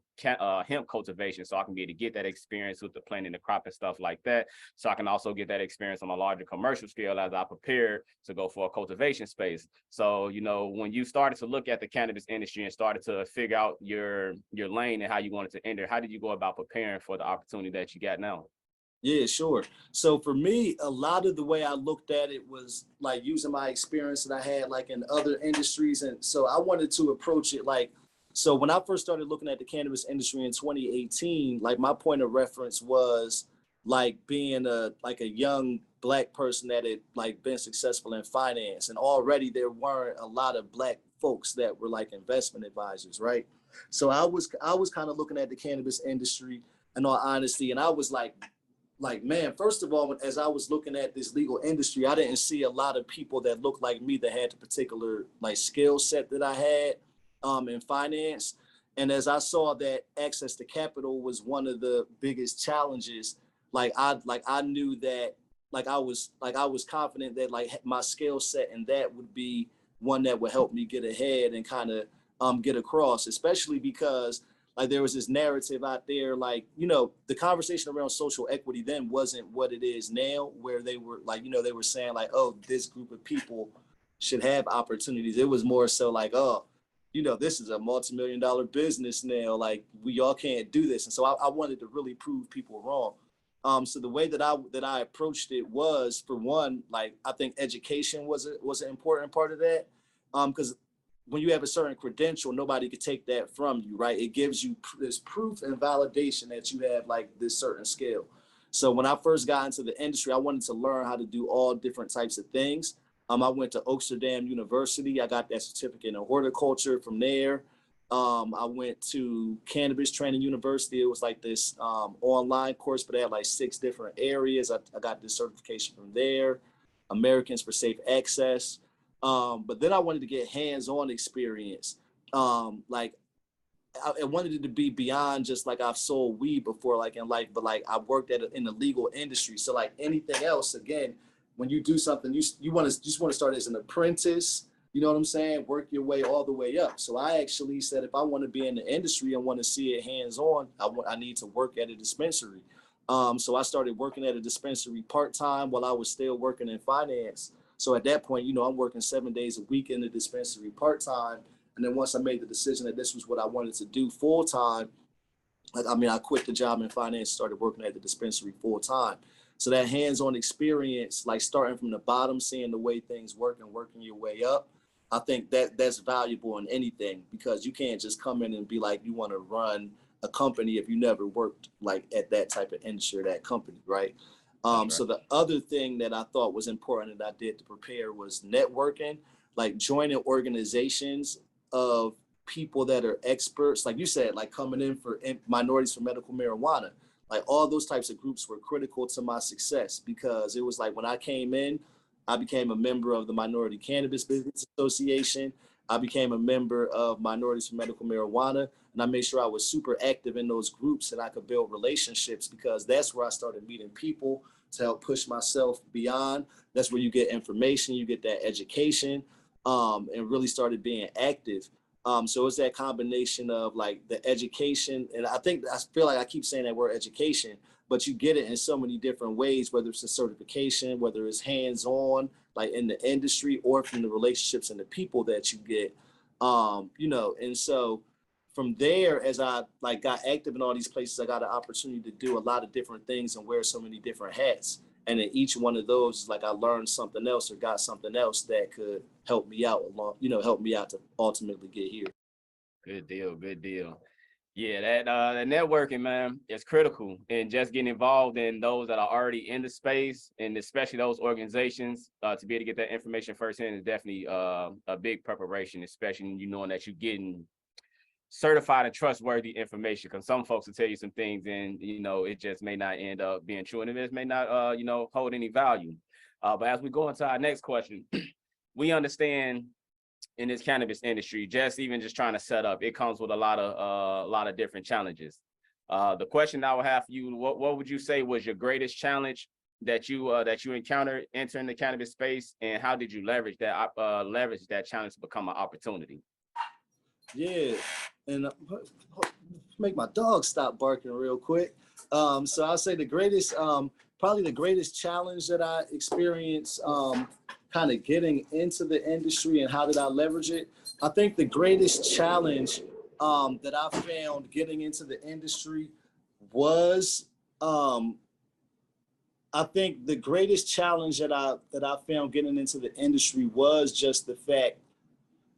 hemp cultivation so I can be able to get that experience with the planting, the crop and stuff like that. So I can also get that experience on a larger commercial scale as I prepare to go for a cultivation space. So, when you started to look at the cannabis industry and started to figure out your lane and how you wanted to enter, how did you go about preparing for the opportunity that you got now? Yeah, sure. So for me, a lot of the way I looked at it was like using my experience that I had like in other industries. And so I wanted to approach it so when I first started looking at the cannabis industry in 2018, like my point of reference was like being a young Black person that had like been successful in finance. And already there weren't a lot of Black folks that were like investment advisors, right? So I was kind of looking at the cannabis industry in all honesty, and I was like, man, first of all, as I was looking at this legal industry, I didn't see a lot of people that looked like me that had the particular like skill set that I had in finance. And as I saw that access to capital was one of the biggest challenges, I knew that I was confident that like my skill set and that would be one that would help me get ahead and kind of get across, especially because like there was this narrative out there, the conversation around social equity then wasn't what it is now, where they were they were saying like, oh, this group of people should have opportunities. It was more so like, oh, this is a multi-million-dollar business now. Like we all can't do this. And so I wanted to really prove people wrong. So the way that I approached it was, for one, like I think education was an important part of that. Because when you have a certain credential, nobody could take that from you, right? It gives you this proof and validation that you have like this certain skill. So when I first got into the industry, I wanted to learn how to do all different types of things. I went to Oxford University. I got that certificate in horticulture from there. I went to Cannabis Training University. It was like this online course, but they had like 6 different areas. I got this certification from there. Americans for Safe Access. But then I wanted to get hands-on experience. I wanted it to be beyond just like I've sold weed before, like in life, but like I worked in the legal industry. So like anything else, again, when you do something, you just want to start as an apprentice. You know what I'm saying? Work your way all the way up. So I actually said, if I want to be in the industry and want to see it hands-on, I need to work at a dispensary. So I started working at a dispensary part-time while I was still working in finance. So at that point, I'm working 7 days a week in the dispensary part-time. And then once I made the decision that this was what I wanted to do full-time, I quit the job in finance, started working at the dispensary full-time. So that hands-on experience, like starting from the bottom, seeing the way things work and working your way up, I think that's valuable in anything, because you can't just come in and be like, you want to run a company if you never worked like at that type of industry or that company, right? So the other thing that I thought was important that I did to prepare was networking, like joining organizations of people that are experts, like you said, like coming in for minorities for medical marijuana. Like all those types of groups were critical to my success, because it was like when I came in, I became a member of the Minority Cannabis Business Association. I became a member of Minorities for Medical Marijuana, and I made sure I was super active in those groups and I could build relationships, because that's where I started meeting people to help push myself beyond. That's where you get information, you get that education, and really started being active. So it's that combination of like the education, and I feel like I keep saying that word education, but you get it in so many different ways, whether it's a certification, whether it's hands-on, like in the industry, or from the relationships and the people that you get, and so from there, as I like got active in all these places, I got an opportunity to do a lot of different things and wear so many different hats. And in each one of those, it's like I learned something else or got something else that could help me out along, help me out to ultimately get here. Good deal. Good deal. Yeah, that networking, man, is critical, and just getting involved in those that are already in the space, and especially those organizations, to be able to get that information firsthand is definitely a big preparation, especially when you knowing that you're getting certified and trustworthy information. Because some folks will tell you some things, and it just may not end up being true, and it may not hold any value. But as we go into our next question, we understand in this cannabis industry, just trying to set up, it comes with a lot of different challenges. The question I would have for you, what would you say was your greatest challenge that you encountered entering the cannabis space, and how did you leverage that challenge to become an opportunity? Yeah, and make my dog stop barking real quick. So I'll say the greatest, probably the greatest challenge that I experienced kind of getting into the industry and how did I leverage it. I think the greatest challenge that I found getting into the industry was, I think the greatest challenge that I found getting into the industry was just the fact,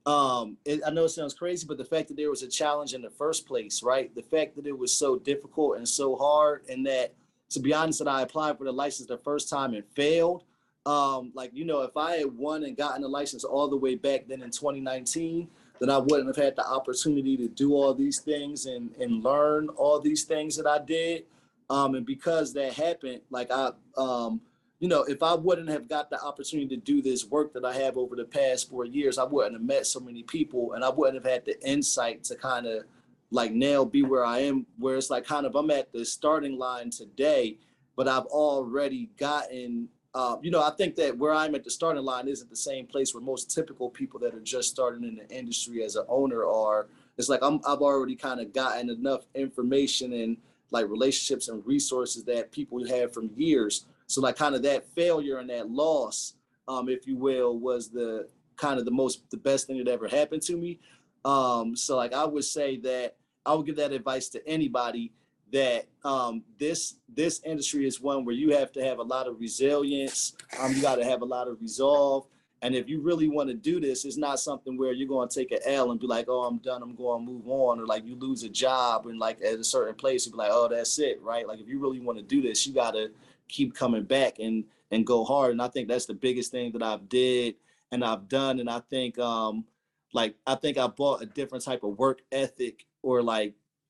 I know it sounds crazy, but the fact that there was a challenge in the first place, right? The fact that it was so difficult and so hard, and that, to be honest, that I applied for the license the first time and failed. If I had won and gotten the license all the way back then in 2019, then I wouldn't have had the opportunity to do all these things and learn all these things that I did. And because that happened, if I wouldn't have got the opportunity to do this work that I have over the past 4 years, I wouldn't have met so many people, and I wouldn't have had the insight to kind of now be where I am, where it's I'm at the starting line today, but I've already gotten, I think that where I'm at the starting line isn't the same place where most typical people that are just starting in the industry as an owner are. It's I've already kind of gotten enough information and relationships and resources that people have from years. So that failure and that loss, if you will, was the best thing that ever happened to me. So I would say that I would give that advice to anybody that this industry is one where you have to have a lot of resilience. You got to have a lot of resolve. And if you really want to do this, it's not something where you're going to take an L and be like, oh, I'm done, I'm going to move on. Or you lose a job and at a certain place, you be like, oh, that's it, right? If you really want to do this, you got to keep coming back and go hard. And I think that's the biggest thing that I've did and I've done. And I think, I think I bought a different type of work ethic, or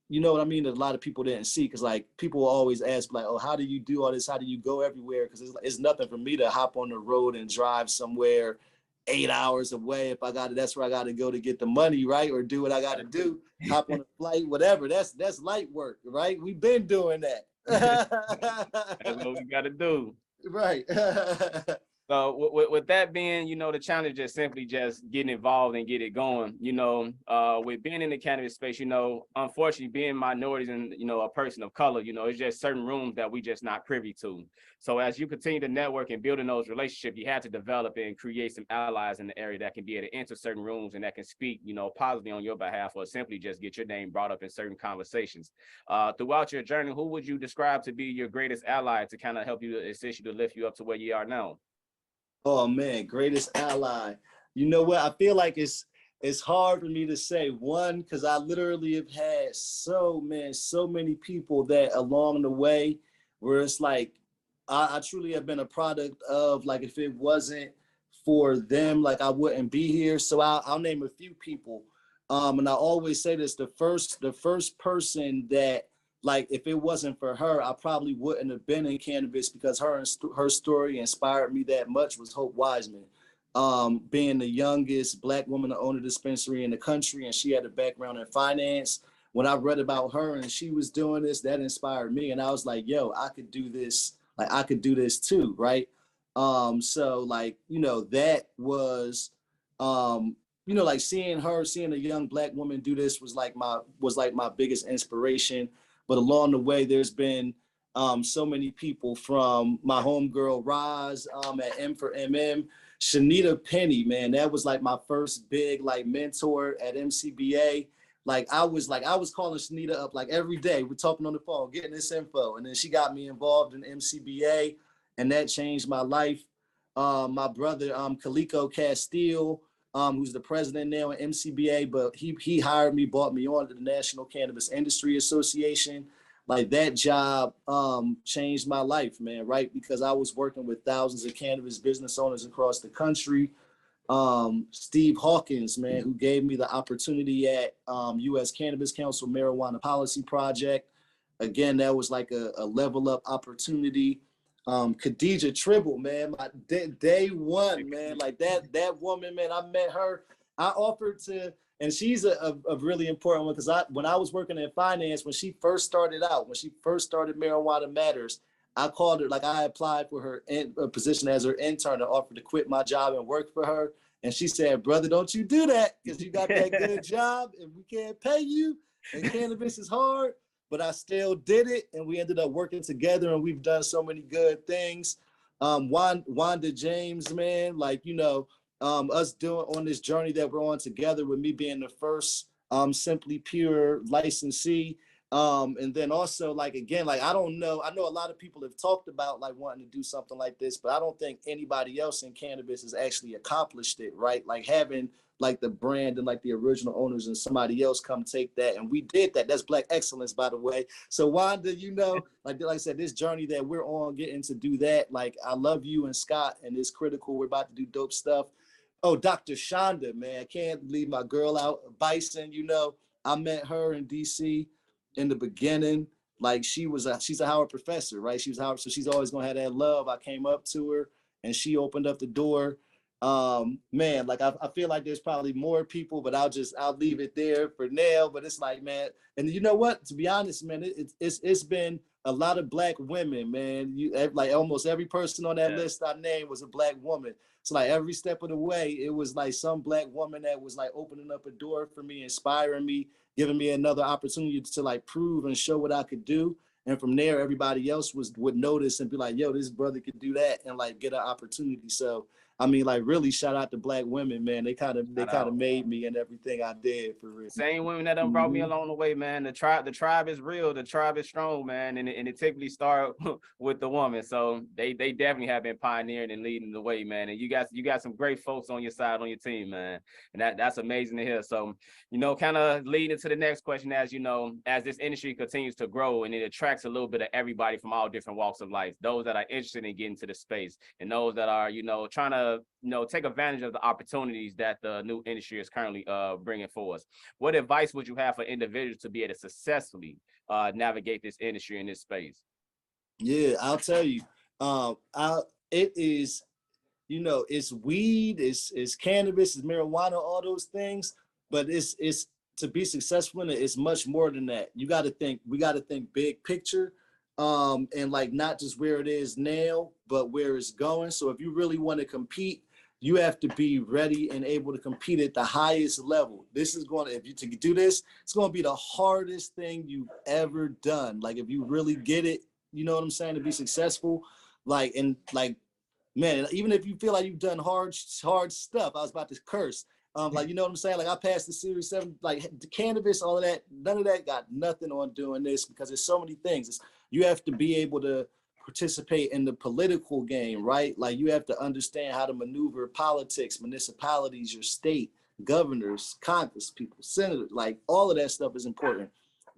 you know what I mean, that a lot of people didn't see. Because people will always ask oh, how do you do all this? How do you go everywhere? Because it's nothing for me to hop on the road and drive somewhere 8 hours away. If I got it, that's where I got to go to get the money, right? Or do what I got to do, hop on a flight, whatever. That's light work, right? We've been doing that. That's what we got to do. Right. So with that being, the challenge is simply just getting involved and get it going. With being in the cannabis space, unfortunately being minorities and, a person of color, it's just certain rooms that we just not privy to. So as you continue to network and building those relationships, you have to develop and create some allies in the area that can be able to enter certain rooms and that can speak, positively on your behalf, or simply just get your name brought up in certain conversations. Throughout your journey, who would you describe to be your greatest ally to kind of help you, assist you to lift you up to where you are now? Oh man, greatest ally. You know what? I feel like it's hard for me to say one, because I literally have had so many people that along the way where it's I truly have been a product of, if it wasn't for them, I wouldn't be here. So I'll name a few people. And I always say this, the first person that, if it wasn't for her, I probably wouldn't have been in cannabis, because her story inspired me that much, was Hope Wiseman. Being the youngest Black woman to own a dispensary in the country, and she had a background in finance. When I read about her and she was doing this, that inspired me. And I was like, yo, I could do this. I could do this too, right? So that was, seeing a young Black woman do this was my biggest inspiration. But along the way, there's been so many people, from my homegirl Roz at M for MM, Shanita Penny, man, that was my first big mentor at MCBA. I was calling Shanita up every day. We're talking on the phone, getting this info, and then she got me involved in MCBA. and that changed my life. My brother, Calico Castile, who's the president now at MCBA, but he hired me, brought me on to the National Cannabis Industry Association. Like that job changed my life, man, right? Because I was working with thousands of cannabis business owners across the country. Steve Hawkins, man, who gave me the opportunity at U.S. Cannabis Council Marijuana Policy Project. Again, that was like a level up opportunity. Khadija Tribble, man, my day one, man, like that woman, man, I met her. I offered to, and she's a really important one because when I was working in finance, when she first started out, when she first started Marijuana Matters, I called her, like I applied for her position as her intern and offered to quit my job and work for her. And she said, brother, don't you do that because you got that good job and we can't pay you and cannabis is hard. But I still did it and we ended up working together and we've done so many good things. Wanda James, man, like, you know, us doing on this journey that we're on together with me being the first Simply Pure licensee. And then also, like, again, like, I know a lot of people have talked about like wanting to do something like this, but I don't think anybody else in cannabis has actually accomplished it, right? Like having like the brand and like the original owners and somebody else come take that. And we did that. That's Black excellence, by the way. So Wanda, you know, like I said, this journey that we're on getting to do that, like I love you and Scott and it's critical. We're about to do dope stuff. Oh, Dr. Shonda, man, I can't leave my girl out. Bison, you know, I met her in DC in the beginning. Like she's a Howard professor, right? She was Howard, so she's always gonna have that love. I came up to her and she opened up the door. Man, like I feel like there's probably more people, but I'll leave it there for now. But it's like, man, and you know what? To be honest, man, it's been a lot of Black women, man. Like almost every person on that list I named was a Black woman. So like every step of the way, it was like some Black woman that was like opening up a door for me, inspiring me, giving me another opportunity to like prove and show what I could do. And from there, everybody else would notice and be like, yo, this brother could do that and like get an opportunity. So I mean, like, really shout out to Black women, man. They kind of made me and everything I did, for real. Same women that done brought me along the way, man. The tribe is real. The tribe is strong, man. And it typically start with the woman. So they definitely have been pioneering and leading the way, man. And you got some great folks on your side, on your team, man. And that's amazing to hear. So, you know, kind of leading to the next question, as you know, as this industry continues to grow and it attracts a little bit of everybody from all different walks of life, those that are interested in getting to the space and those that are, you know, trying to, you know, take advantage of the opportunities that the new industry is currently bringing for us. What advice would you have for individuals to be able to successfully navigate this industry in this space? Yeah, I'll tell you, it is, you know, it's weed, it's cannabis, it's marijuana, all those things, but it's to be successful in it, it's much more than that. We got to think big picture, and like not just where it is now, but where it's going. So if you really want to compete, you have to be ready and able to compete at the highest level. This is going to, if you to do this, it's going to be the hardest thing you've ever done. Like if you really get it, you know what I'm saying, to be successful, like, and like, man, even if you feel like you've done hard stuff, I was about to curse. Like, you know what I'm saying? Like I passed the Series 7, like the cannabis, all of that, none of that got nothing on doing this because there's so many things. You have to be able to participate in the political game, right? Like you have to understand how to maneuver politics, municipalities, your state, governors, Congress people, senators, like all of that stuff is important.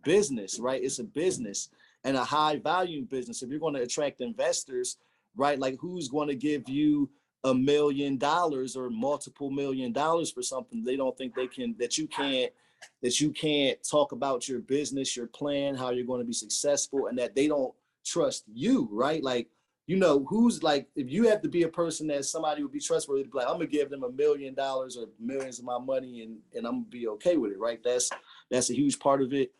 Business, right? It's a business and a high volume business. If you're going to attract investors, right? Like who's going to give you $1 million or multiple $1 million for something they don't think they can, that you can't talk about your business, your plan, how you're going to be successful, and that they don't trust you, right? Like, you know, who's like, if you have to be a person that somebody would be trustworthy to be like, I'm gonna give them $1 million or millions of my money and I'm gonna be okay with it, right? That's a huge part of it.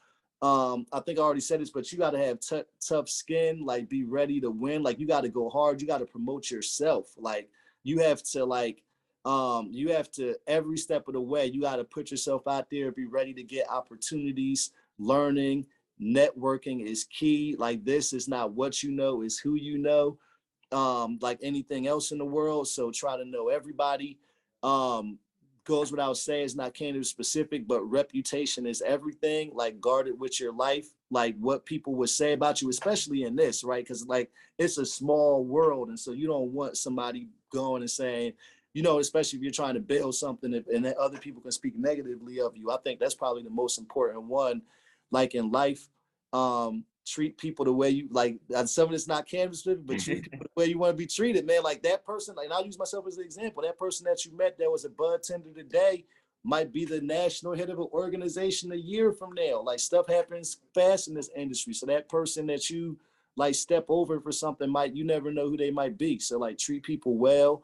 I think I already said this, but you got to have tough skin, like be ready to win. Like you got to go hard. You got to promote yourself. Like you have to every step of the way, you got to put yourself out there, be ready to get opportunities. Learning, networking is key. Like this is not what you know, is who you know, like anything else in the world. So try to know everybody. goes without saying, it's not cannabis specific, but reputation is everything. Like, guard it with your life, like what people would say about you, especially in this, right? Because like it's a small world, and so you don't want somebody going and saying, you know, especially if you're trying to build something and then other people can speak negatively of you. I think that's probably the most important one, like in life. Treat people the way you like. Some of it's not cannabis, but treat people the way you want to be treated, man. Like that person, like, and I'll use myself as an example. That person that you met that was a bud tender today might be the national head of an organization a year from now. Like, stuff happens fast in this industry. So that person that you like step over for something you never know who they might be. So like, treat people well.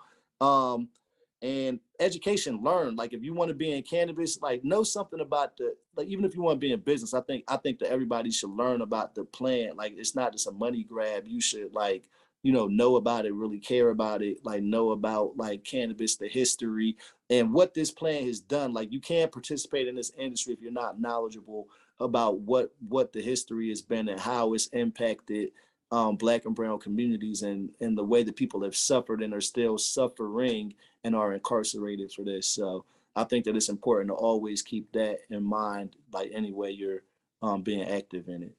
And education, learn. Like, if you want to be in cannabis, like, know something about like, even if you want to be in business, I think that everybody should learn about the plant. Like, it's not just a money grab. You should, like, you know about it, really care about it, like know about like cannabis, the history and what this plant has done. Like, you can't participate in this industry if you're not knowledgeable about what the history has been and how it's impacted Black and brown communities, and the way that people have suffered and are still suffering and are incarcerated for this. So I think that it's important to always keep that in mind, like any way you're being active in it.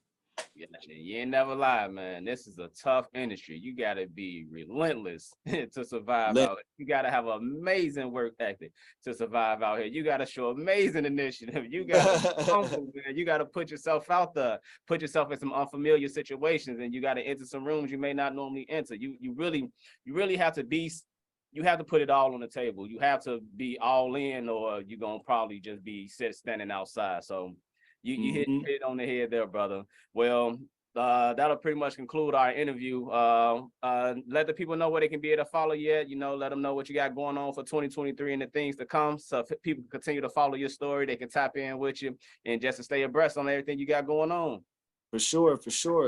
Yeah, you ain't never lie, man. This is a tough industry. You gotta be relentless to survive out here. You gotta have amazing work ethic to survive out here. You gotta show amazing initiative. You gotta be humble, man. You gotta put yourself out there, put yourself in some unfamiliar situations, and you gotta enter some rooms you may not normally enter. You really have to be. You have to put it all on the table. You have to be all in, or you're gonna probably just be standing outside. So you hit it on the head there, brother. Well, that'll pretty much conclude our interview. Let the people know where they can be able to follow you at. You know, let them know what you got going on for 2023 and the things to come. So if people continue to follow your story, they can tap in with you and just to stay abreast on everything you got going on. For sure, of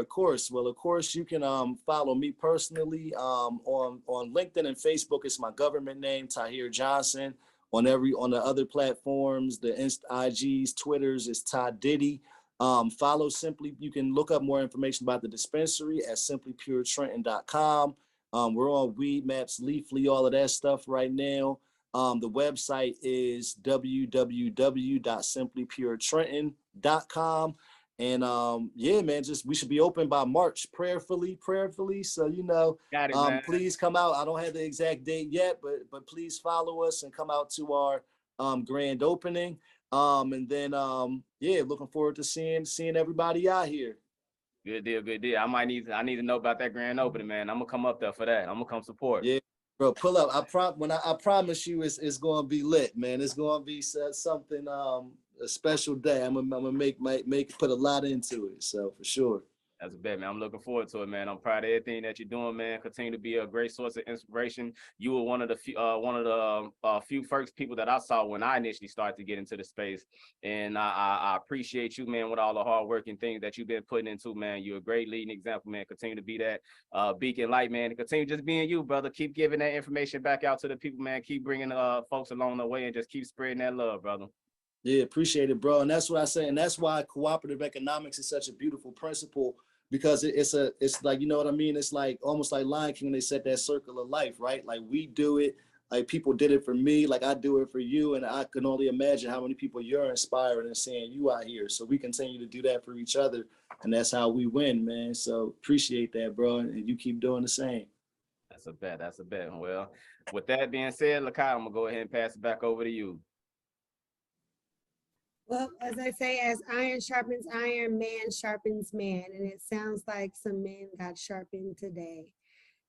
course. Well, of course, you can follow me personally on LinkedIn and Facebook. It's my government name, Tahir Johnson. On the other platforms, the IGs, Twitters, is Todd Diddy. Follow Simply. You can look up more information about the dispensary at simplypuretrenton.com. We're on Weed Maps, Leafly, all of that stuff right now. The website is www.simplypuretrenton.com. And yeah, man, we should be open by March, prayerfully. So, you know, got it, man. Please come out. I don't have the exact date yet, but please follow us and come out to our grand opening. And then yeah, looking forward to seeing everybody out here. Good deal. I need to know about that grand opening, man. I'm gonna come up there for that. I'm gonna come support. Yeah, bro, pull up. I promise you, it's gonna be lit, man. It's gonna be something a special day. I'm gonna make put a lot into it. So for sure. That's a bet, man. I'm looking forward to it, man. I'm proud of everything that you're doing, man. Continue to be a great source of inspiration. You were one of the few first people that I saw when I initially started to get into the space, and I appreciate you, man, with all the hard work and things that you've been putting into, man. You're a great leading example, man. Continue to be that beacon light, man. And continue just being you, brother. Keep giving that information back out to the people, man. Keep bringing folks along the way, and just keep spreading that love, brother. Yeah, appreciate it, bro. And that's what I say. And that's why cooperative economics is such a beautiful principle, because it's like, you know what I mean? It's like almost like Lion King when they said that circle of life, right? Like, we do it, like people did it for me, like I do it for you. And I can only imagine how many people you're inspiring and seeing you out here. So we continue to do that for each other. And that's how we win, man. So appreciate that, bro. And you keep doing the same. That's a bet. Well, with that being said, Lakai, I'm gonna go ahead and pass it back over to you. Well, as I say, as iron sharpens iron, man sharpens man. And it sounds like some men got sharpened today.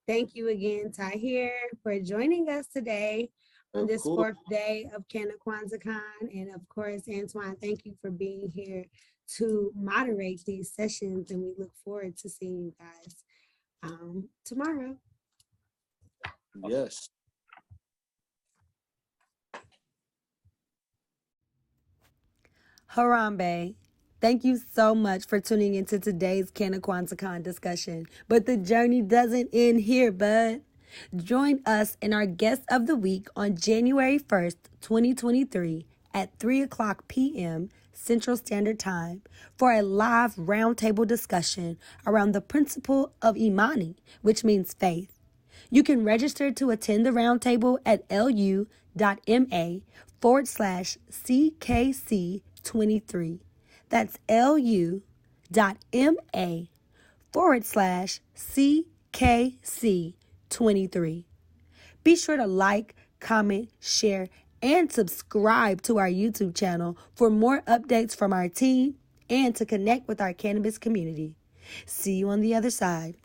Thank you again, Tahir, for joining us today on this fourth day of CannaKwanzaa. And of course, Antoine, thank you for being here to moderate these sessions. And we look forward to seeing you guys tomorrow. Yes. Harambe, thank you so much for tuning into today's CannaKwanzaa discussion. But the journey doesn't end here, bud. Join us and our guest of the week on January 1st, 2023 at 3:00 p.m. Central Standard Time for a live roundtable discussion around the principle of Imani, which means faith. You can register to attend the roundtable at lu.ma LU.MA/CKC23. That's LU.MA/CKC23. Be sure to like, comment, share, and subscribe to our YouTube channel for more updates from our team and to connect with our cannabis community. See you on the other side.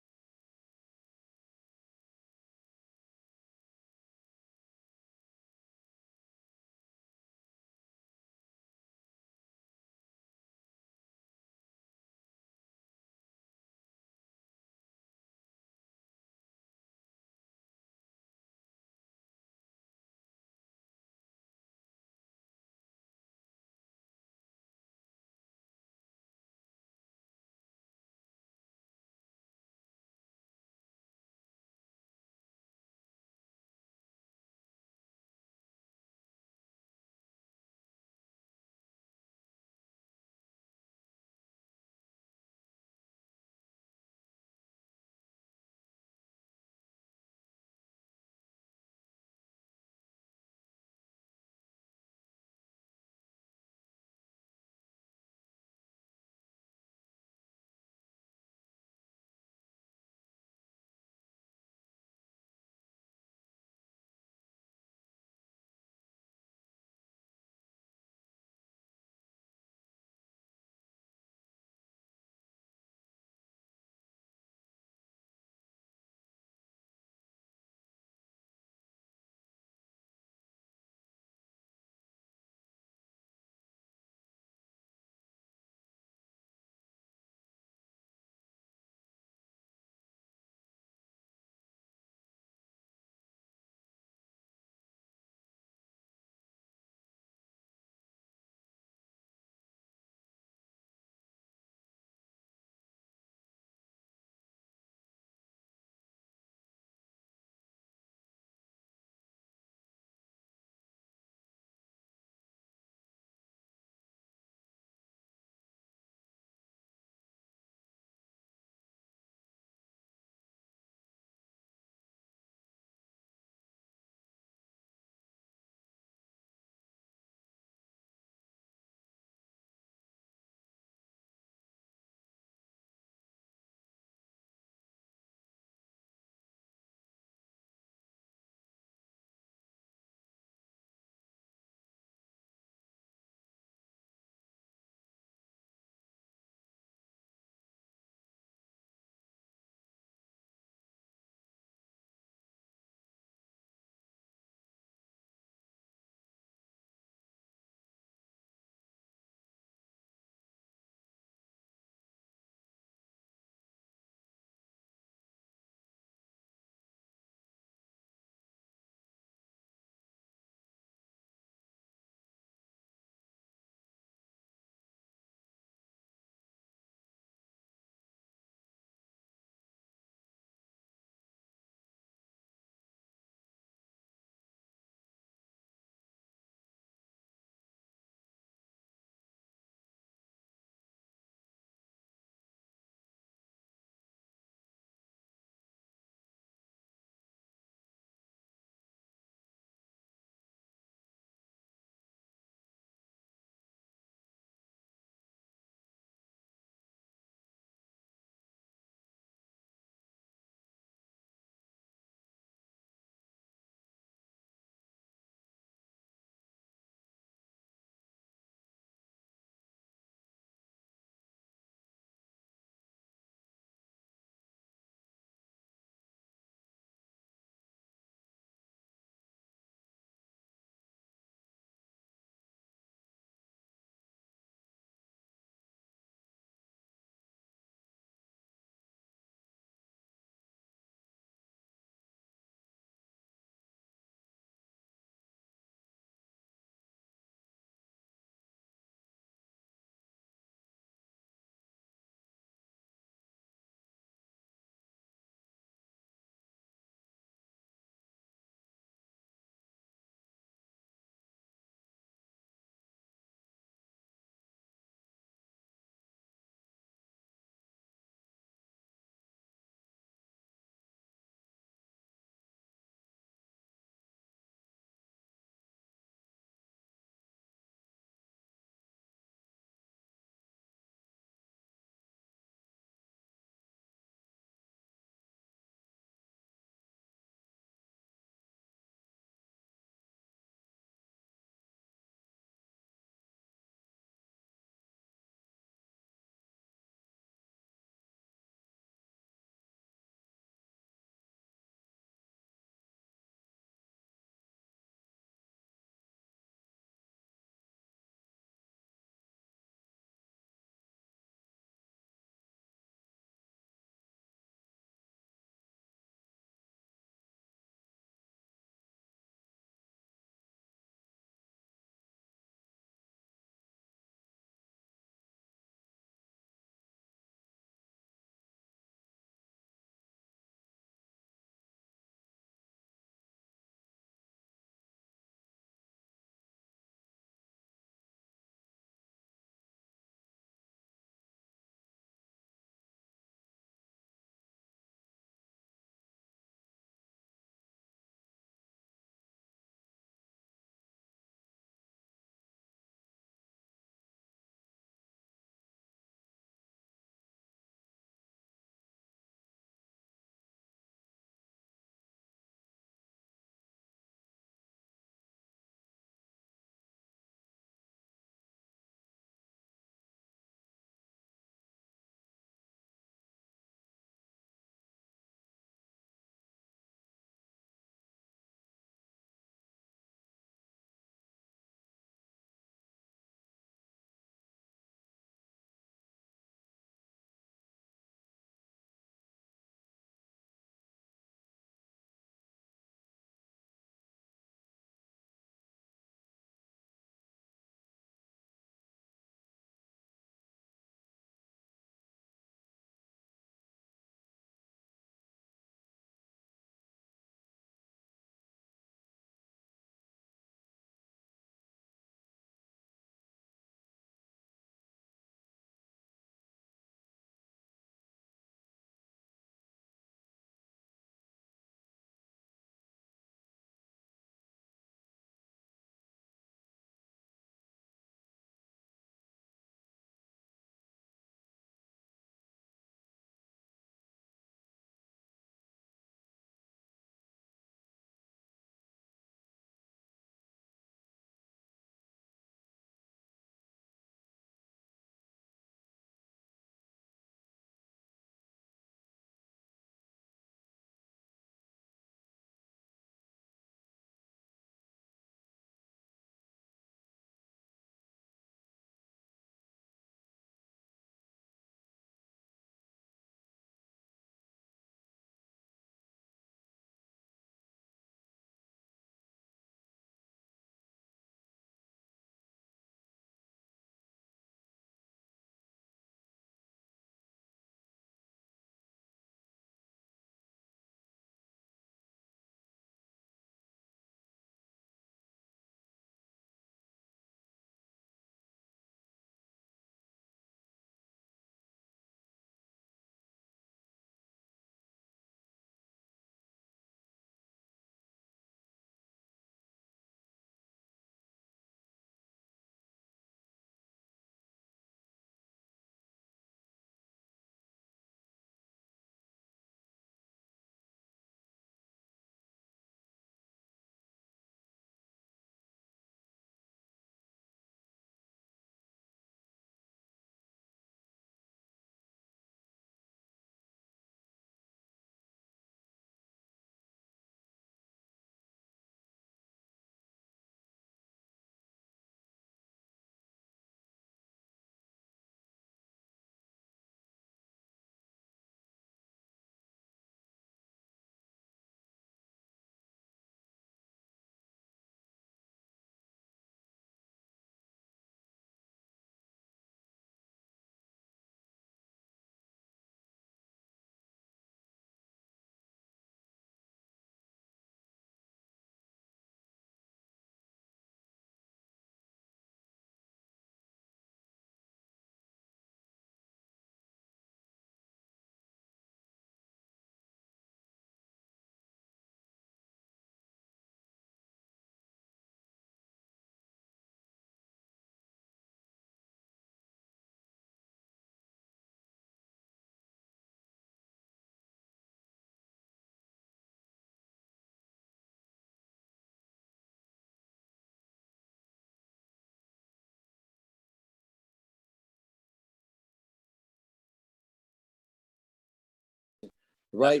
right?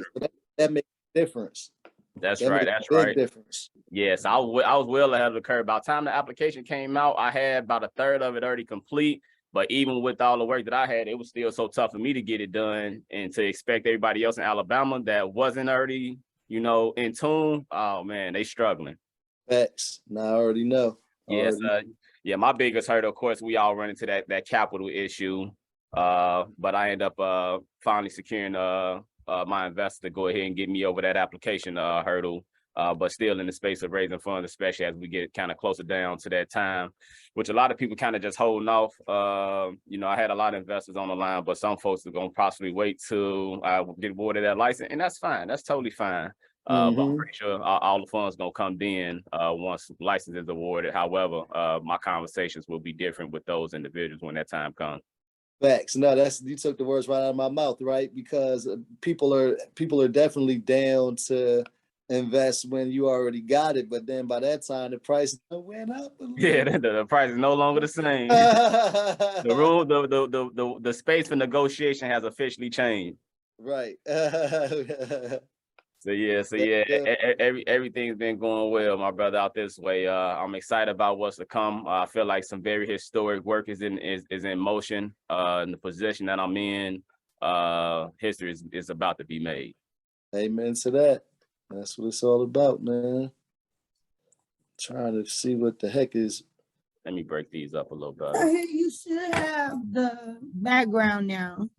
That makes a difference. That's That right. makes That's a big right. difference. Yes, I was well ahead of the curve. By the time the application came out, I had about a third of it already complete. But even with all the work that I had, it was still so tough for me to get it done, and to expect everybody else in Alabama that wasn't already, you know, in tune. Oh man, they struggling. Facts. Now I already know. Yes, yeah. My biggest hurdle, of course, we all run into that capital issue. But I end up finally securing my investor to go ahead and get me over that application hurdle. But still in the space of raising funds, especially as we get kind of closer down to that time, which a lot of people kind of just holding off. You know, I had a lot of investors on the line, but some folks are going to possibly wait till I get awarded that license, and that's fine. That's totally fine. But I'm pretty sure all the funds going to come in once license is awarded. However, my conversations will be different with those individuals when that time comes. Facts. No, you took the words right out of my mouth, right? Because people are definitely down to invest when you already got it, but then by that time the price went up a little. Yeah, the price is no longer the same. The rule, the space for negotiation has officially changed. Right. So yeah, everything's been going well, my brother, out this way. I'm excited about what's to come. I feel like some very historic work is in motion. In the position that I'm in, history is about to be made. Amen to that. That's what it's all about, man. Trying to see what the heck is. Let me break these up a little bit. You should have the background now.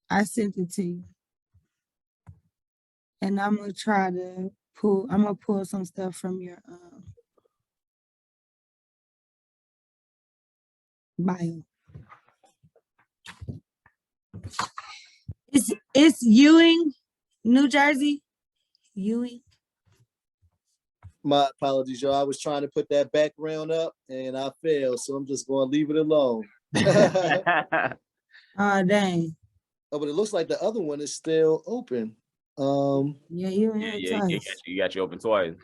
I sent it to you. And I'm gonna try to pull some stuff from your bio. It's Ewing, New Jersey. Ewing. My apologies, y'all. I was trying to put that background up and I failed, so I'm just going to leave it alone. Oh dang. Oh, but it looks like the other one is still open. Yeah, you got you open twice.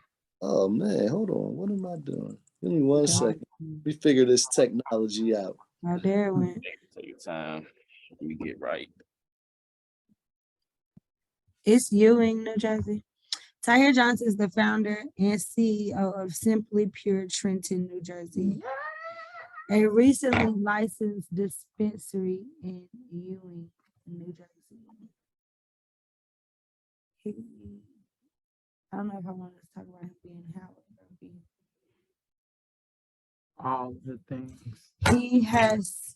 Oh man, hold on. What am I doing? Give me 1 second. We figure this technology out. Oh, there it went. Take your time. Let me get right. It's Ewing, New Jersey. Tahir Johnson is the founder and CEO of Simply Pure Trenton, New Jersey, a recently licensed dispensary in Ewing, New Jersey. I don't know if I want to talk about him being Howard or being all the things. He has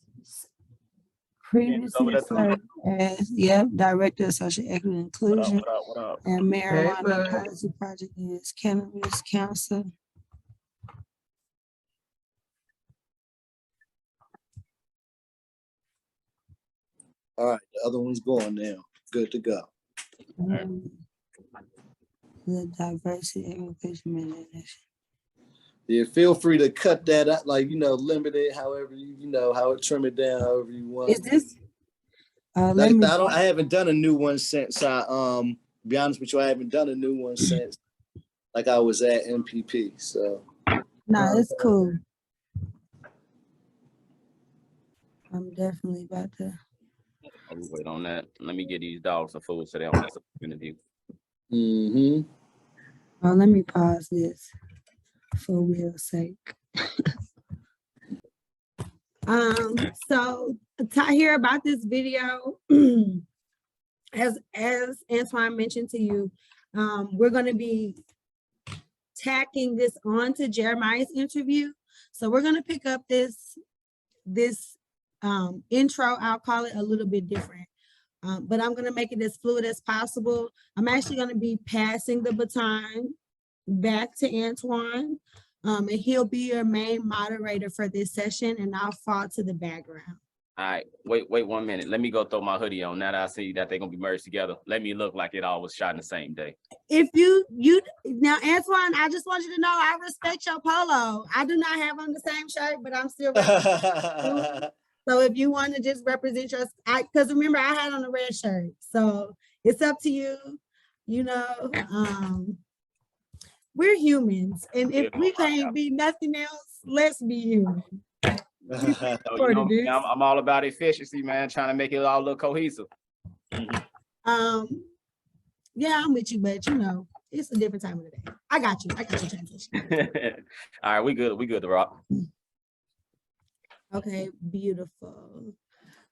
previously served as Director of Social Equity and Inclusion What up? and Marijuana Hey, Policy Project is Cannabis Council. All right, the other one's going now. Good to go. The Diversity Education Management. Yeah, feel free to cut that out, like, limit it however how it trim it down, however you want. Is this? I haven't done a new one since be honest with you, I haven't done a new one since like I was at MPP. So no, it's cool. I'm definitely about to. I'll wait on that. Let me get these dogs some food so they don't mess up the interview. Oh, let me pause this for Will's sake. So Tahir, about this video, as Antoine mentioned to you, we're going to be tacking this on to Jeremiah's interview. So we're going to pick up this intro. I'll call it a little bit different, but I'm going to make it as fluid as possible. I'm actually going to be passing the baton back to Antoine, and he'll be your main moderator for this session, and I'll fall to the background. All right, wait 1 minute. Let me go throw my hoodie on. Now that I see that they're gonna be merged together, let me look like it all was shot in the same day. If you now, Antoine, I just want you to know I respect your polo. I do not have on the same shirt, but I'm still so if you want to just represent your, because remember I had on a red shirt, so it's up to you. We're humans, and if we can't be nothing else, let's be human. I'm all about efficiency, man, trying to make it all look cohesive. Yeah, I'm with you, but you know, it's a different time of the day. I got you transition. All right, we good to rock. Okay, beautiful.